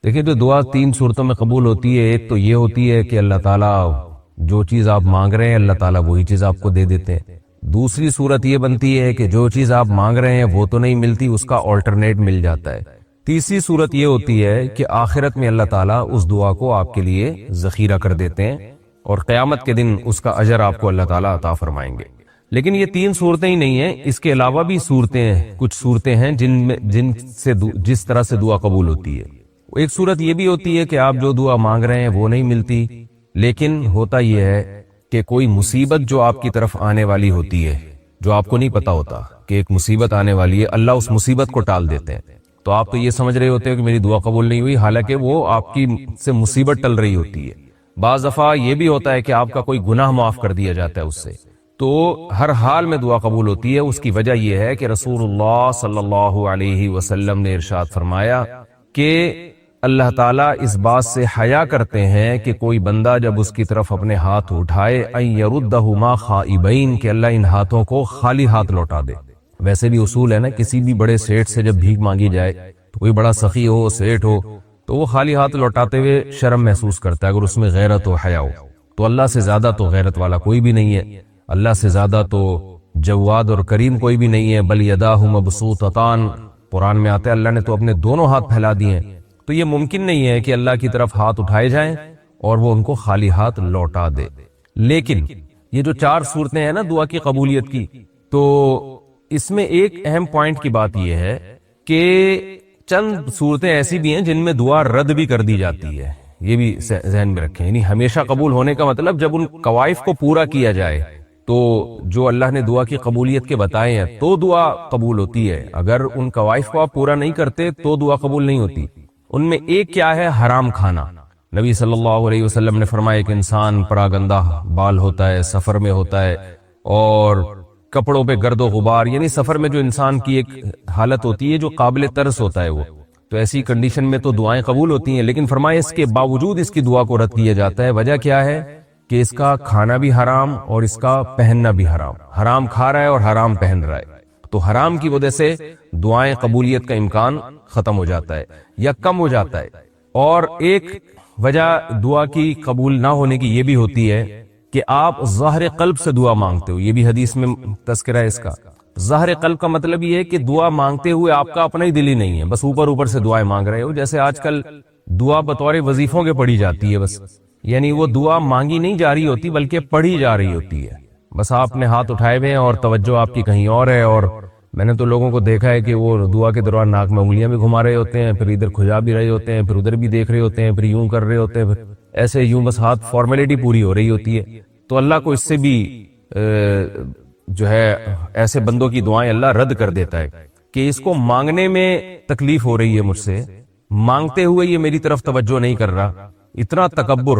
دیکھیں جو دعا 3 صورتوں میں قبول ہوتی ہے، ایک تو یہ ہوتی ہے کہ اللہ تعالیٰ جو چیز آپ مانگ رہے ہیں اللہ تعالیٰ وہی چیز آپ کو دے دیتے ہیں۔ دوسری صورت یہ بنتی ہے کہ جو چیز آپ مانگ رہے ہیں وہ تو نہیں ملتی، اس کا آلٹرنیٹ مل جاتا ہے۔ تیسری صورت یہ ہوتی ہے کہ آخرت میں اللہ تعالیٰ اس دعا کو آپ کے لیے ذخیرہ کر دیتے ہیں اور قیامت کے دن اس کا اجر آپ کو اللہ تعالیٰ عطا فرمائیں گے۔ لیکن یہ 3 صورتیں ہی نہیں ہیں، اس کے علاوہ بھی کچھ صورتیں ہیں جس طرح سے دعا قبول ہوتی ہے۔ ایک صورت یہ بھی ہوتی ہے کہ آپ جو دعا مانگ رہے ہیں وہ نہیں ملتی، لیکن ہوتا یہ ہے کہ کوئی مصیبت جو آپ کی طرف آنے والی ہوتی ہے، جو آپ کو نہیں پتا ہوتا کہ ایک مصیبت آنے والی ہے، اللہ اس مصیبت کو ٹال دیتے ہیں۔ تو آپ تو یہ سمجھ رہے ہوتے ہیں کہ میری دعا قبول نہیں ہوئی، حالانکہ وہ آپ کی سے مصیبت ٹل رہی ہوتی ہے۔ بعض دفعہ یہ بھی ہوتا ہے کہ آپ کا کوئی گناہ معاف کر دیا جاتا ہے اس سے۔ تو ہر حال میں دعا قبول ہوتی ہے۔ اس کی وجہ یہ ہے کہ رسول اللہ صلی اللہ علیہ وسلم نے ارشاد فرمایا کہ اللہ تعالیٰ اس بات سے حیا کرتے ہیں کہ کوئی بندہ جب اس کی طرف اپنے ہاتھ اٹھائے ان یردہما خائبین، کہ اللہ ان ہاتھوں کو خالی ہاتھ لوٹا دے۔ ویسے بھی اصول ہے نا، کسی بھی بڑے سیٹ سے جب بھیک مانگی جائے تو کوئی بڑا سخی ہو، سیٹ ہو، تو وہ خالی ہاتھ لوٹاتے ہوئے شرم محسوس کرتا ہے اگر اس میں غیرت و حیا ہو۔ تو اللہ سے زیادہ تو غیرت والا کوئی بھی نہیں ہے، اللہ سے زیادہ تو جواد اور کریم کوئی بھی نہیں ہے۔ بل یداہ مبسوطتان، قرآن میں آتا ہے اللہ نے تو اپنے دونوں ہاتھ پھیلا دیے ہیں۔ تو یہ ممکن نہیں ہے کہ اللہ کی طرف ہاتھ اٹھائے جائیں اور وہ ان کو خالی ہاتھ لوٹا دے۔ لیکن یہ جو 4 صورتیں ہیں نا دعا کی قبولیت کی، تو اس میں ایک اہم پوائنٹ کی بات یہ ہے کہ چند صورتیں ایسی بھی ہیں جن میں دعا رد بھی کر دی جاتی ہے، یہ بھی ذہن میں رکھیں۔ یعنی ہمیشہ قبول ہونے کا مطلب جب ان قوائف کو پورا کیا جائے، تو جو اللہ نے دعا کی قبولیت کے بتائے ہیں تو دعا قبول ہوتی ہے۔ اگر ان قوائف کو آپ پورا نہیں کرتے تو دعا قبول نہیں ہوتی۔ ان میں ایک کیا ہے؟ حرام کھانا۔ نبی صلی اللہ علیہ وسلم نے فرمایا کہ انسان پراگندہ بال ہوتا ہے، سفر میں ہوتا ہے، اور کپڑوں پہ گرد و غبار، یعنی سفر میں جو انسان کی ایک حالت ہوتی ہے جو قابل ترس ہوتا ہے، وہ تو ایسی کنڈیشن میں تو دعائیں قبول ہوتی ہیں، لیکن فرمایا اس کے باوجود اس کی دعا کو رد کیا جاتا ہے۔ وجہ کیا ہے؟ کہ اس کا کھانا بھی حرام اور اس کا پہننا بھی حرام، حرام کھا رہا ہے اور حرام پہن رہا ہے۔ تو حرام کی وجہ سے دعائیں قبولیت کا امکان ختم ہو جاتا ہے یا کم ہو جاتا ہے۔ اور ایک وجہ دعا کی قبول نہ ہونے کی یہ بھی ہوتی ہے کہ آپ ظاہر قلب سے دعا مانگتے ہو، یہ بھی حدیث میں تذکرہ ہے اس کا۔ ظاہر قلب کا مطلب یہ ہے کہ دعا مانگتے ہوئے آپ کا اپنا ہی دل ہی نہیں ہے، بس اوپر اوپر سے دعائیں مانگ رہے ہو۔ جیسے آج کل دعا بطور وظیفوں کے پڑھی جاتی ہے، بس یعنی وہ دعا مانگی نہیں جا رہی ہوتی بلکہ پڑھی جا رہی ہوتی ہے۔ بس آپ نے ہاتھ اٹھائے ہوئے ہیں اور توجہ آپ کی کہیں اور ہے، اور میں نے تو لوگوں کو دیکھا ہے کہ وہ دعا کے دوران ناک میں انگلیاں بھی گھما رہے ہوتے ہیں، پھر ادھر کھجا بھی رہے ہوتے ہیں، پھر ادھر بھی دیکھ رہے ہوتے ہیں، پھر یوں کر رہے ہوتے ہیں، پھر ایسے یوں بس ہاتھ فارمیلٹی پوری ہو رہی ہوتی ہے۔ تو اللہ کو اس سے بھی جو ہے ایسے بندوں کی دعائیں اللہ رد کر دیتا ہے کہ اس کو مانگنے میں تکلیف ہو رہی ہے مجھ سے، مانگتے ہوئے یہ میری طرف توجہ نہیں کر رہا، اتنا تکبر۔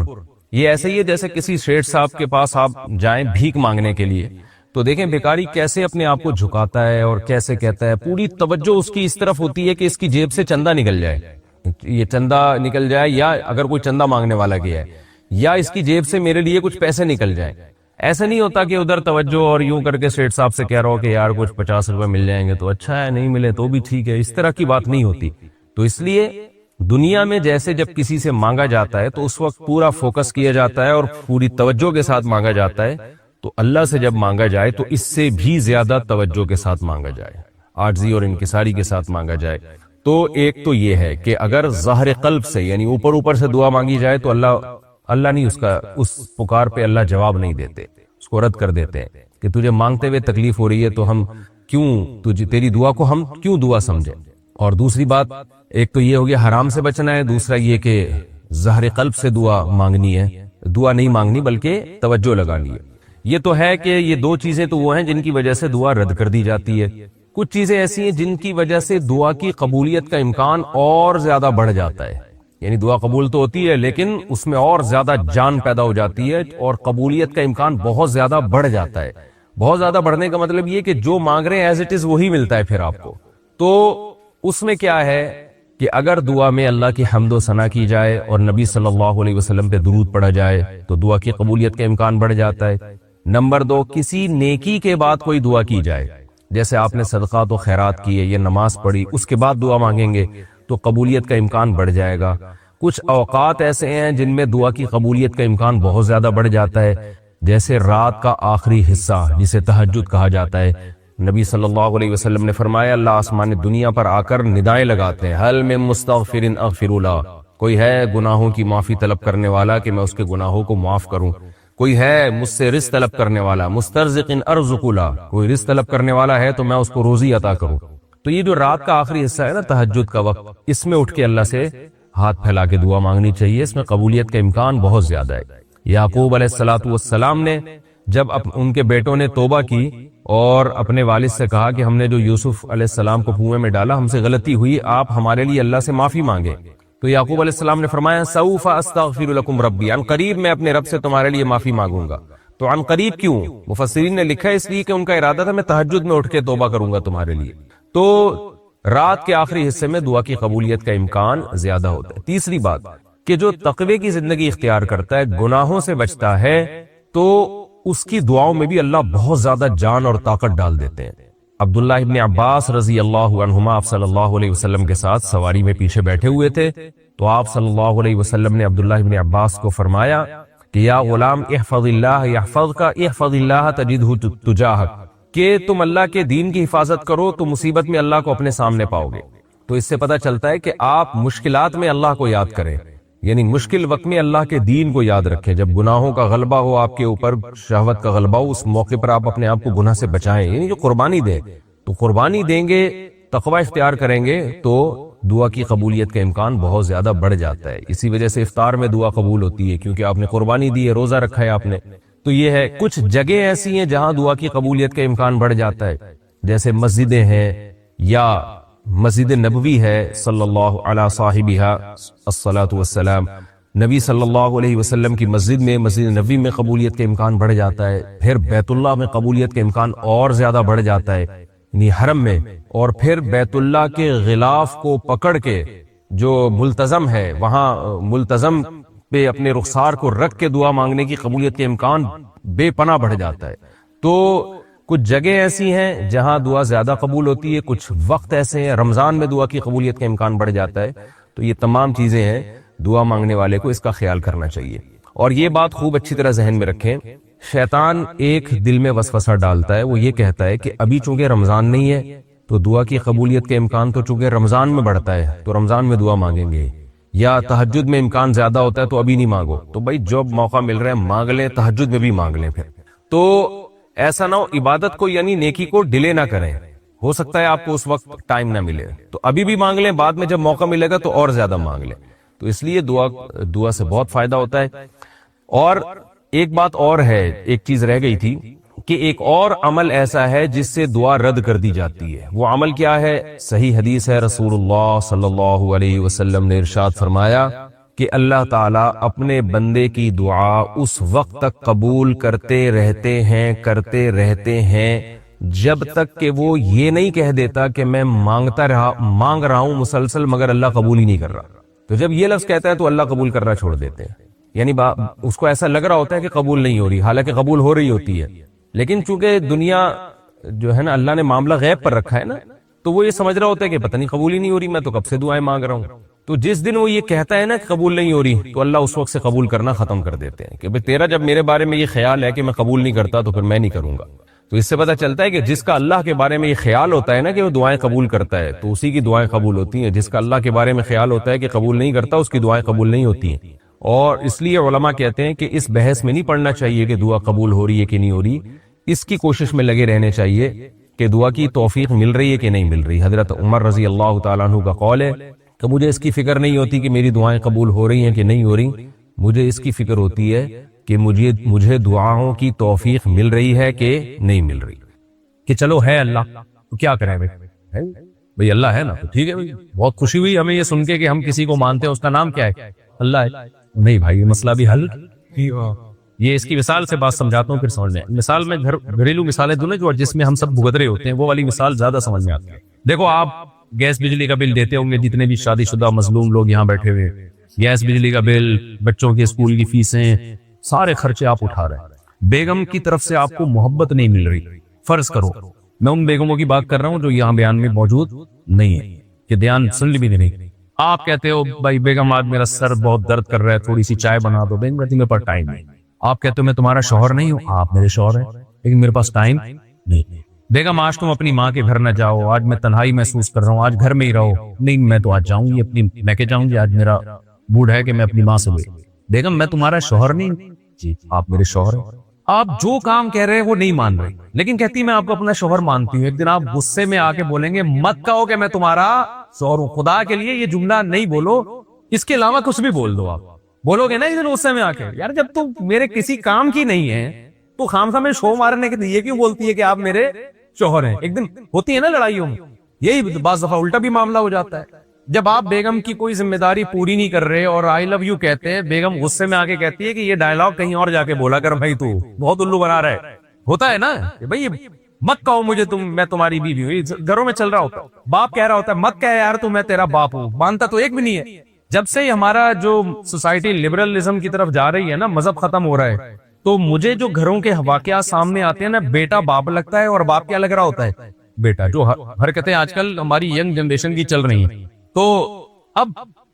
یہ ایسے ہی ہے جیسے کسی شیخ صاحب کے پاس آپ جائیں بھیک مانگنے کے لیے، تو دیکھیں بیکاری کیسے اپنے آپ کو جھکاتا ہے اور کیسے کہتا ہے، پوری توجہ اس کی اس طرف ہوتی ہے کہ اس کی جیب سے چندہ نکل جائے، یہ چندہ نکل جائے، یا اگر کوئی چندہ مانگنے والا گیا ہے، یا اس کی جیب سے میرے لیے کچھ پیسے نکل جائیں۔ ایسا نہیں ہوتا کہ ادھر توجہ اور یوں کر کے سیٹ صاحب سے کہہ رہا ہو کہ یار کچھ 50 روپے مل جائیں گے تو اچھا ہے، نہیں ملے تو بھی ٹھیک ہے، اس طرح کی بات نہیں ہوتی۔ تو اس لیے دنیا میں جیسے جب کسی سے مانگا جاتا ہے تو اس وقت پورا فوکس کیا جاتا ہے اور پوری توجہ کے ساتھ مانگا جاتا ہے، تو اللہ سے جب مانگا جائے تو اس سے بھی زیادہ توجہ کے ساتھ مانگا جائے، عاجزی اور انکساری کے ساتھ مانگا جائے۔ تو ایک تو یہ ہے کہ اگر ظاہر قلب سے یعنی اوپر اوپر سے دعا مانگی جائے تو اللہ نہیں اس پکار پہ اللہ جواب نہیں دیتے، اس کو رد کر دیتے ہیں کہ تجھے مانگتے ہوئے تکلیف ہو رہی ہے تو ہم کیوں تیری دعا کو ہم کیوں دعا سمجھیں۔ اور دوسری بات، ایک تو یہ ہو گیا حرام سے بچنا ہے، دوسرا یہ کہ ظاہر قلب سے دعا مانگنی ہے، دعا نہیں مانگنی بلکہ توجہ لگانی ہے۔ یہ تو ہے کہ یہ 2 چیزیں تو وہ ہیں جن کی وجہ سے دعا رد کر دی جاتی ہے۔ کچھ چیزیں ایسی ہیں جن کی وجہ سے دعا کی قبولیت کا امکان اور زیادہ بڑھ جاتا ہے، یعنی دعا قبول تو ہوتی ہے لیکن اس میں اور زیادہ جان پیدا ہو جاتی ہے اور قبولیت کا امکان بہت زیادہ بڑھ جاتا ہے۔ بہت زیادہ بڑھنے کا مطلب یہ کہ جو مانگ رہے ہیں ایز اٹ از وہی ملتا ہے پھر آپ کو۔ تو اس میں کیا ہے کہ اگر دعا میں اللہ کی حمد و ثنا کی جائے اور نبی صلی اللہ علیہ وسلم پہ درود پڑھا جائے تو دعا کی قبولیت کا امکان بڑھ جاتا ہے۔ نمبر 2، کسی نیکی کے بعد کوئی دعا کی جائے، جیسے آپ نے صدقات و خیرات کیے یا نماز پڑھی، اس کے بعد دعا مانگیں گے تو قبولیت کا امکان بڑھ جائے گا۔ کچھ اوقات ایسے ہیں جن میں دعا کی قبولیت کا امکان بہت زیادہ بڑھ جاتا ہے، جیسے رات کا آخری حصہ جسے تہجد کہا جاتا ہے۔ نبی صلی اللہ علیہ وسلم نے فرمایا اللہ آسمان دنیا پر آ کر ندائیں لگاتے ہیں، حل من مستغفر اغفر له، کوئی ہے گناہوں کی معافی طلب کرنے والا کہ میں اس کے گناہوں کو معاف کروں، کوئی ہے مجھ سے رزق طلب کرنے والا، مسترزق ارزق له، کوئی رزق طلب کرنے والا ہے تو میں اس کو روزی عطا کروں۔ تو یہ جو رات کا آخری حصہ ہے نا تہجد کا وقت، اس میں اٹھ کے اللہ سے ہاتھ پھیلا کے دعا مانگنی چاہیے، اس میں قبولیت کا امکان بہت زیادہ ہے۔ یعقوب علیہ السلام نے جب ان کے بیٹوں نے توبہ کی اور اپنے والد سے کہا کہ ہم نے جو یوسف علیہ السلام کو کنویں میں ڈالا ہم سے غلطی ہوئی، آپ ہمارے لیے اللہ سے معافی مانگے، تو یعقوب علیہ السلام نے فرمایا سوف استغفر لکم ربی، عن قریب میں اپنے رب سے تمہارے لیے معافی مانگوں گا۔ تو عن قریب کیوں؟ مفسرین نے لکھا ہے اس لیے کہ ان کا ارادہ تھا میں تہجد میں اٹھ کے توبہ کروں گا تمہارے لیے۔ تو رات کے آخری حصے میں دعا کی قبولیت کا امکان زیادہ ہوتا ہے۔ تیسری بات کہ جو تقوی کی زندگی اختیار کرتا ہے، گناہوں سے بچتا ہے، تو اس کی دعاؤں میں بھی اللہ بہت زیادہ جان اور طاقت ڈال دیتے ہیں۔ عبداللہ ابن عباس رضی اللہ عنہما آپ صلی اللہ علیہ وسلم کے ساتھ سواری میں پیچھے بیٹھے ہوئے تھے، تو آپ صلی اللہ علیہ وسلم نے عبداللہ ابن عباس کو فرمایا کہ یا غلام احفظ اللہ یحفظک احفظ اللہ تجدہ تجاہک، کہ تم اللہ کے دین کی حفاظت کرو تو مصیبت میں اللہ کو اپنے سامنے پاؤ گے۔ تو اس سے پتہ چلتا ہے کہ آپ مشکلات میں اللہ کو یاد کریں، یعنی مشکل وقت میں اللہ کے دین کو یاد رکھیں۔ جب گناہوں کا غلبہ ہو آپ کے اوپر، شہوت کا غلبہ ہو، اس موقع پر آپ اپنے آپ کو گناہ سے بچائیں، یعنی جو قربانی دیں، تو قربانی دیں گے، تقوی اختیار کریں گے تو دعا کی قبولیت کا امکان بہت زیادہ بڑھ جاتا ہے۔ اسی وجہ سے افطار میں دعا قبول ہوتی ہے، کیونکہ آپ نے قربانی دی ہے، روزہ رکھا ہے آپ نے۔ تو یہ ہے، کچھ جگہ ایسی ہیں جہاں دعا کی قبولیت کا امکان بڑھ جاتا ہے، جیسے مسجدیں ہیں یا مسجد نبوی ہے صلی اللہ علی صاحبہا الصلاۃ والسلام، نبی صلی اللہ علیہ وسلم کی مسجد میں، مسجد نبوی میں قبولیت کا امکان بڑھ جاتا ہے۔ پھر بیت اللہ میں قبولیت کا امکان اور زیادہ بڑھ جاتا ہے، یعنی حرم میں، اور پھر بیت اللہ کے غلاف کو پکڑ کے جو ملتزم ہے وہاں ملتزم پہ اپنے رخسار کو رکھ کے دعا مانگنے کی قبولیت کے امکان بے پناہ بڑھ جاتا ہے۔ تو کچھ جگہ ایسی ہیں جہاں دعا زیادہ قبول ہوتی ہے، کچھ وقت ایسے ہیں، رمضان میں دعا کی قبولیت کا امکان بڑھ جاتا ہے۔ تو یہ تمام چیزیں ہیں، دعا مانگنے والے کو اس کا خیال کرنا چاہیے۔ اور یہ بات خوب اچھی طرح ذہن میں رکھیں، شیطان ایک دل میں وسوسہ ڈالتا ہے، وہ یہ کہتا ہے کہ ابھی چونکہ رمضان نہیں ہے تو دعا کی قبولیت کے امکان تو چونکہ رمضان میں بڑھتا ہے تو رمضان میں دعا مانگیں گے، یا تہجد میں امکان زیادہ ہوتا ہے تو ابھی نہیں مانگو۔ تو بھائی جب موقع مل رہا ہے مانگ لیں، تہجد میں بھی مانگ لیں۔ پھر تو ایسا نہ ہو عبادت کو یعنی نیکی کو ڈیلے نہ کریں، ہو سکتا ہے آپ کو اس وقت ٹائم نہ ملے تو ابھی بھی مانگ لیں، بعد میں جب موقع ملے گا تو اور زیادہ مانگ لیں۔ تو اس لیے دعا سے بہت فائدہ ہوتا ہے۔ اور ایک بات اور ہے، ایک چیز رہ گئی تھی کہ ایک اور عمل ایسا ہے جس سے دعا رد کر دی جاتی ہے۔ وہ عمل کیا ہے؟ صحیح حدیث ہے، رسول اللہ صلی اللہ علیہ وسلم نے ارشاد فرمایا کہ اللہ تعالیٰ اپنے بندے کی دعا اس وقت تک قبول کرتے رہتے ہیں جب تک کہ وہ یہ نہیں کہہ دیتا کہ میں مانگ رہا ہوں مسلسل مگر اللہ قبول ہی نہیں کر رہا۔ تو جب یہ لفظ کہتا ہے تو اللہ قبول کرنا چھوڑ دیتے ہیں، یعنی اس کو ایسا لگ رہا ہوتا ہے کہ قبول نہیں ہو رہی، حالانکہ قبول ہو رہی ہوتی ہے، لیکن چونکہ دنیا جو ہے نا اللہ نے معاملہ غیب پر رکھا ہے نا، تو وہ یہ سمجھ رہا ہوتا ہے کہ پتہ نہیں قبول ہی نہیں ہو رہی، میں تو کب سے دعائیں مانگ رہا ہوں۔ تو جس دن وہ یہ کہتا ہے نا کہ قبول نہیں ہو رہی تو اللہ اس وقت سے قبول کرنا ختم کر دیتے ہیں کہ تیرا جب میرے بارے میں یہ خیال ہے کہ میں قبول نہیں کرتا تو پھر میں نہیں کروں گا۔ تو اس سے پتہ چلتا ہے کہ جس کا اللہ کے بارے میں یہ خیال ہوتا ہے نا کہ وہ دعائیں قبول کرتا ہے تو اسی کی دعائیں قبول ہوتی ہیں، جس کا اللہ کے بارے میں خیال ہوتا ہے کہ قبول نہیں کرتا اس کی دعائیں قبول نہیں ہوتی ہیں۔ اور اس لیے علماء کہتے ہیں کہ اس بحث میں نہیں پڑنا چاہیے کہ دعا قبول ہو رہی ہے کہ نہیں ہو رہی، اس کی کوشش میں لگے رہنے چاہیے کہ دعا کی توفیق مل رہی ہے کہ نہیں مل رہی۔ حضرت عمر رضی اللہ تعالیٰ عنہ کا قول ہے کہ مجھے اس کی فکر نہیں ہوتی کہ میری دعائیں قبول ہو رہی ہیں کہ نہیں ہو رہی، مجھے اس کی فکر ہوتی ہے کہ مجھے دعاؤں کی توفیق مل رہی ہے کہ نہیں مل رہی۔ کہ چلو ہے اللہ تو کیا کریں بھئی اللہ ہے نا تو ٹھیک ہے بھئی، بہت خوشی ہوئی ہمیں یہ سن کے کہ ہم کسی کو مانتے ہیں، اس کا نام کیا ہے؟ اللہ ہے۔ نہیں بھائی یہ مسئلہ بھی حل، یہ اس کی مثال سے بات سمجھاتا ہوں پھر سمجھ میں۔ مثال میں گھریلو مثالیں دوں نا جو جس میں ہم سب بھگت رہے ہوتے ہیں، وہ والی مثال زیادہ سمجھ میں آتی ہے۔ دیکھو آپ گیس بجلی کا بل دیتے ہوں گے، جتنے بھی شادی شدہ مظلوم لوگ یہاں بیٹھے ہوئے، گیس بجلی کا بل، بچوں کے اسکول کی فیسیں، سارے خرچے آپ اٹھا رہے ہیں۔ بیگم کی طرف سے آپ کو محبت نہیں مل رہی، فرض کرو میں ان بیگموں کی بات کر رہا ہوں جو یہاں بیان میں موجود نہیں ہے کہ دھیان سن بھی نہیں، آپ کہتے ہو بھائی بیگم آج میرا سر بہت درد کر رہا ہے، تھوڑی سی چائے بنا دو. بیگم کہتی میرے پاس ٹائم نہیں. آپ کہتے ہو میں تمہارا شوہر نہیں ہوں، آپ میرے شوہر ہیں لیکن میرے پاس ٹائم نہیں. بیگم آج تم اپنی ماں کے گھر نہ جاؤ، آج میں تنہائی محسوس کر رہا ہوں، آج گھر میں ہی رہو. نہیں میں تو آج جاؤں گی اپنی، میں کہ جاؤں گی، آج میرا موڈ ہے کہ میں اپنی ماں سے ملوں. بیگم میں تمہارا شوہر نہیں ہوں. جی آپ میرے شوہر ہیں. آپ جو کام کہہ رہے ہیں وہ نہیں مان رہے لیکن کہتی میں آپ کو اپنا شوہر مانتی ہوں. ایک دن آپ غصے میں آ کے بولیں گے مت کہو کہ میں تمہارا شوہر ہوں، خدا کے لیے یہ جملہ نہیں بولو، اس کے علاوہ کچھ بھی بول دو. آپ بولو گے نا اس دن غصے میں آ کے یار جب تم میرے کسی کام کی نہیں ہے تو خامخواہ میں شو مارنے کے لیے کیوں بولتی ہے کہ آپ میرے شوہر ہیں. ایک دن ہوتی ہے نا لڑائیوں میں، یہی بعض دفعہ الٹا بھی معاملہ ہو جاتا ہے. جب آپ بیگم کی کوئی ذمہ داری پوری نہیں کر رہے اور آئی لو یو کہتے ہیں، بیگم غصے میں آ کے کہتی ہے کہ یہ ڈائلاگ کہیں اور جا کے بولا کر بھائی، تو بہت الو بنا رہا ہے. ہوتا ہے نا کہ بھائی مت کہو مجھے میں تمہاری بیوی ہوں. گھروں میں چل رہا ہوتا ہے، باپ کہہ رہا ہوتا ہے مت کہہ یار تو میں تیرا باپ ہوں، مانتا تو ایک بھی نہیں ہے. جب سے ہمارا جو سوسائٹی لبرلزم کی طرف جا رہی ہے نا، مذہب ختم ہو رہا ہے، تو مجھے جو گھروں کے واقعات سامنے آتے ہیں نا، بیٹا باپ لگتا ہے اور باپ کیا لگ رہا ہوتا ہے، بیٹا. جو حرکتیں آج کل ہماری ینگ جنریشن کی چل رہی ہیں. تو اب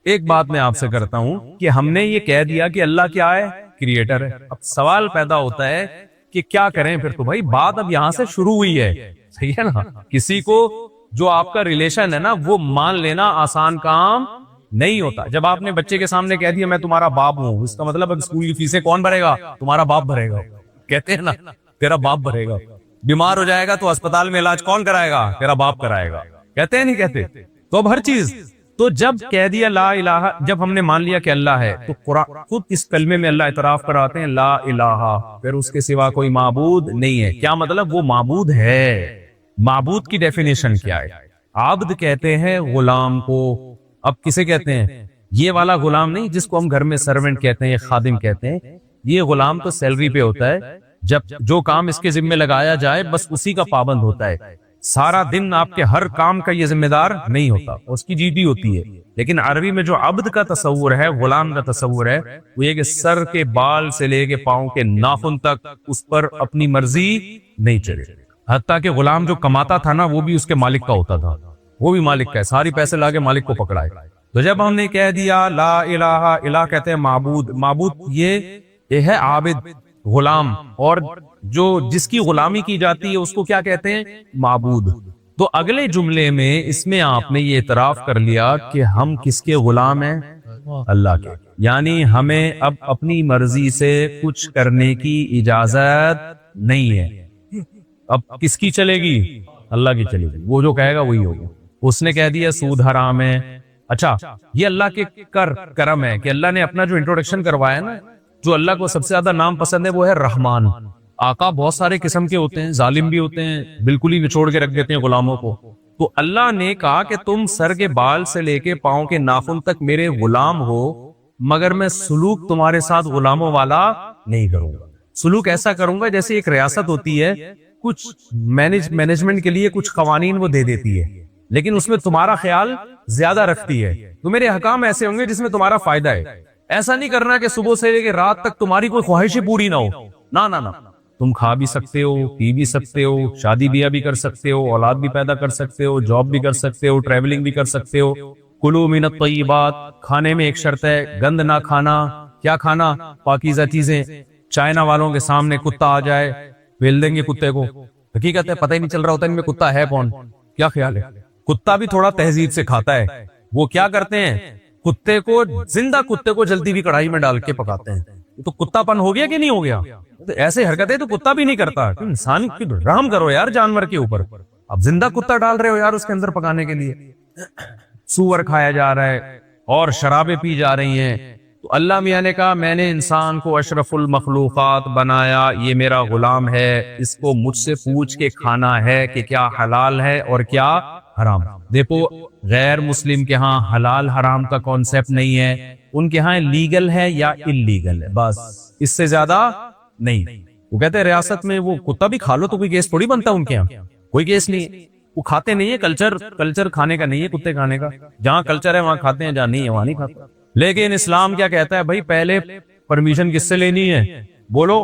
ایک بات میں آپ سے کرتا ہوں کہ ہم نے یہ کہہ دیا کہ اللہ کیا ہے، کریٹر ہے. اب سوال پیدا ہوتا ہے کہ کیا کریں پھر. تو بھائی بات اب یہاں سے شروع ہوئی ہے، صحیح ہے نا. کسی کو جو آپ کا ریلیشن ہے نا وہ مان لینا آسان کام نہیں ہوتا. جب آپ نے بچے کے سامنے کہہ دیا میں تمہارا باپ ہوں، اس کا مطلب اسکول کی فیسیں کون بھرے گا، تمہارا باپ بھرے گا. کہتے ہیں نا تیرا باپ بھرے گا. بیمار ہو جائے گا تو اسپتال میں علاج کون کرائے گا، تیرا باپ کرائے گا. کہتے ہیں نہیں کہتے. تو اب ہر چیز تو جب کہہ دیا لا الہ، جب ہم نے مان لیا کہ اللہ ہے، تو قرآن خود اس کلمے میں اللہ اعتراف کراتے ہیں لا الہ، پھر اس کے سوا کوئی معبود نہیں ہے. کیا مطلب، وہ معبود ہے. معبود کی ڈیفینیشن کیا ہے؟ عبد کہتے ہیں غلام کو. اب کسے کہتے ہیں؟ یہ والا غلام نہیں جس کو ہم گھر میں سرونٹ کہتے ہیں یا خادم کہتے ہیں. یہ غلام تو سیلری پہ ہوتا ہے، جب جو کام اس کے ذمہ لگایا جائے بس اسی کا پابند ہوتا ہے. سارا دن آپ کے ہر کام کا یہ ذمہ دار نہیں ہوتا، اس کی ڈیوٹی ہوتی ہے. لیکن عربی میں جو عبد کا تصور ہے، غلام کا تصور ہے، وہ یہ کہ سر کے بال سے لے کے پاؤں کے ناخن تک اس پر اپنی مرضی نہیں چلے. حتیٰ کہ غلام جو کماتا تھا نا وہ بھی اس کے مالک کا ہوتا تھا، وہ بھی مالک کا ہے، ساری پیسے لا کے مالک کو پکڑائے. تو جب ہم نے کہہ دیا لا الہ، الہ کہتے ہیں معبود. معبود یہ ہے عابد، غلام، اور جو جس کی غلامی کی جاتی ہے اس کو کیا کہتے ہیں، معبود. تو اگلے جملے میں اس میں آپ نے یہ اعتراف کر لیا کہ ہم کس کے غلام ہیں، اللہ کے. یعنی ہمیں اب اپنی مرضی سے کچھ کرنے کی اجازت نہیں ہے. اب کس کی چلے گی، اللہ کی چلے گی. وہ جو کہے گا وہی ہوگا. اس نے کہہ دیا سود حرام ہے. اچھا یہ اللہ کے کرم ہے کہ اللہ نے اپنا جو انٹروڈکشن کروایا نا، جو اللہ کو سب سے زیادہ نام پسند ہے وہ ہے رحمان. آقا بہت سارے قسم کے ہوتے ہیں، ظالم بھی ہوتے ہیں، بالکل ہی نچوڑ کے رکھ دیتے ہیں غلاموں کو. تو اللہ نے کہا کہ تم سر کے بال سے لے کے پاؤں کے ناخن تک میرے غلام ہو، مگر میں سلوک تمہارے ساتھ غلاموں والا نہیں کروں گا. سلوک ایسا کروں گا جیسے ایک ریاست ہوتی ہے، کچھ مینجمنٹ کے لیے کچھ قوانین وہ دے دیتی ہے، لیکن اس میں تمہارا خیال زیادہ رکھتی ہے. تو میرے حکام ایسے ہوں گے جس میں تمہارا فائدہ ہے. ایسا نہیں کرنا کہ صبح سے لے کے رات تک تمہاری کوئی خواہش پوری نہ ہو. نہ تم کھا بھی سکتے ہو، پی بھی سکتے ہو، شادی بیاہ بھی کر سکتے ہو، اولاد بھی پیدا کر سکتے ہو، جاب بھی کر سکتے ہو، ٹریولنگ بھی کر سکتے ہو. کلو من الطیبات، کھانے میں ایک شرط ہے، گند نہ کھانا. کیا کھانا؟ پاکیزہ چیزیں. چائنا والوں کے سامنے کتا آ جائے بیل دیں گے کتے کو. حقیقت ہے پتہ ہی نہیں چل رہا ہوتا ان میں کتا ہے کون. کیا خیال ہے؟ کتا بھی تھوڑا تہذیب سے کھاتا ہے. وہ کیا کرتے ہیں، کتے کو، زندہ کتے کو جلدی بھی کڑھائی میں ڈال کے پکاتے ہیں. تو کتا پن ہو گیا کہ نہیں ہو گیا؟ تو ایسے حرکتیں تو کتا بھی نہیں کرتا. انسان کی رحم کرو یار جانور کے اوپر. اب زندہ کتا ڈال رہے ہو یار اس کے اندر پکانے کے لیے. سور کھایا جا رہا ہے اور شرابیں پی جا رہی ہیں. تو اللہ میاں نے کہا میں نے انسان کو اشرف المخلوقات بنایا، یہ میرا غلام ہے، اس کو مجھ سے پوچھ کے کھانا ہے کہ کیا حلال ہے اور کیا حرام. دیکھو غیر مسلم کے ہاں حلال حرام کا کانسیپٹ نہیں ہے، ان کے ہاں لیگل ہے یا انلیگل ہے، بس اس سے زیادہ نہیں. وہ کہتے ہیں ریاست میں وہ کتا بھی کھا لو تو کوئی کیس تھوڑی بنتا ان کے ہاں، کوئی کیس نہیں. وہ کھاتے نہیں ہے، کلچر کھانے کا نہیں ہے کتے کھانے کا. جہاں کلچر ہے وہاں کھاتے ہیں، جہاں نہیں ہے وہاں نہیں کھاتے. لیکن اسلام کیا کہتا ہے، بھائی پہلے پرمیشن کس سے لینی ہے، بولو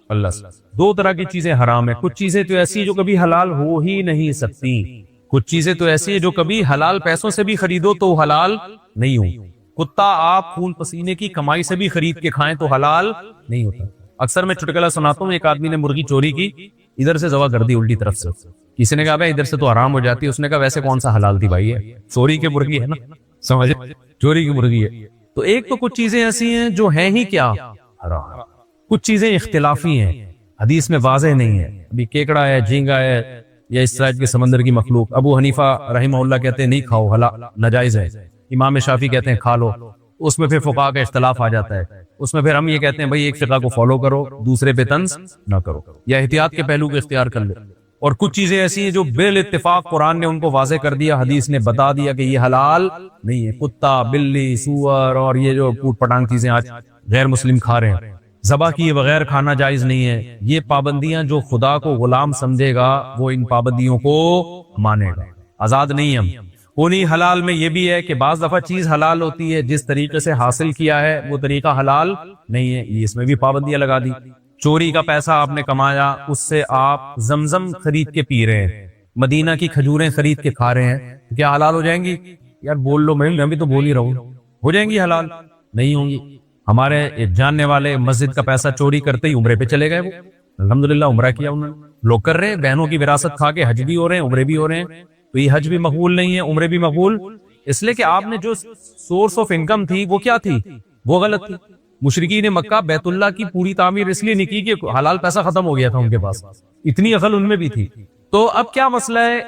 اللہ سے. دو طرح کی چیزیں حرام ہے. کچھ چیزیں تو ایسی جو کبھی حلال ہو ہی نہیں سکتی. کچھ چیزیں تو ایسی ہیں جو کبھی حلال پیسوں سے بھی خریدو تو حلال نہیں ہوں. کتا آپ خون پسینے کی کمائی سے بھی خرید کے کھائیں تو حلال نہیں ہوتا. اکثر میں چٹکلا سناتا ہوں, ایک آدمی نے مرغی چوری کی, ادھر سے ذبح کر دی الٹی طرف سے. کسی نے کہا بھائی ادھر سے تو حرام ہو جاتی ہے. اس نے کہا ویسے کون سا حلال تھی بھائی, ہے چوری کی مرغی ہے نا, سمجھے, چوری کی مرغی ہے. تو ایک تو کچھ چیزیں ایسی ہیں جو ہیں ہی کیا حرام, کچھ چیزیں اختلافی ہیں, حدیث میں واضح نہیں ہے. ابھی کیکڑا ہے, جھینگا ہے, یا اس طرح کے سمندر کی مخلوق, ابو حنیفہ رحمہ اللہ کہتے ہیں نہیں کھاؤ, حلال ناجائز ہے. امام شافعی کہتے ہیں کھا لو. اس میں پھر فقہا کا اختلاف آ جاتا ہے. اس میں پھر ہم یہ کہتے ہیں بھائی ایک فقہ کو فالو کرو, دوسرے پہ طنز نہ کرو, یا احتیاط کے پہلو کو اختیار کر لو. اور کچھ چیزیں ایسی ہیں جو بالاتفاق قرآن نے ان کو واضح کر دیا, حدیث نے بتا دیا کہ یہ حلال نہیں ہے. کتا, بلی, سور اور یہ جو پوٹ پٹانگ چیزیں آج غیر مسلم کھا رہے ہیں, ذبح کیے بغیر کھانا جائز نہیں ہے. یہ پابندیاں جو خدا کو غلام سمجھے گا وہ ان پابندیوں کو مانے گا, آزاد نہیں ہم. انہیں حلال میں یہ بھی ہے کہ بعض دفعہ چیز حلال ہوتی ہے, جس طریقے سے حاصل کیا ہے وہ طریقہ حلال نہیں ہے, اس میں بھی پابندیاں لگا دی. چوری کا پیسہ آپ نے کمایا, اس سے آپ زمزم خرید کے پی رہے ہیں, مدینہ کی کھجوریں خرید کے کھا رہے ہیں, کیا حلال ہو جائیں گی؟ یار بول لو, میں بھی تو بول ہی رہا ہوں, ہو جائیں گی حلال؟ نہیں ہوں گی. ہمارے جاننے والے مسجد کا پیسہ چوری کرتے ہی عمرے پہ چلے گئے, وہ الحمدللہ عمرہ کیا انہوں نے. لوگ کر رہے ہیں, بہنوں کی وراثت کھا کے حج بھی ہو رہے ہیں, عمرے بھی ہو رہے ہیں. تو یہ حج بھی مقبول نہیں ہے, عمرے بھی مقبول, اس لیے کہ آپ نے جو سورس آف انکم تھی وہ کیا تھی, وہ غلط تھی. مشرکین مکہ بیت اللہ کی پوری تعمیر اس لیے نہیں کی کہ حلال پیسہ ختم ہو گیا تھا ان کے پاس, اتنی عقل ان میں بھی تھی. تو اب کیا مسئلہ ہے,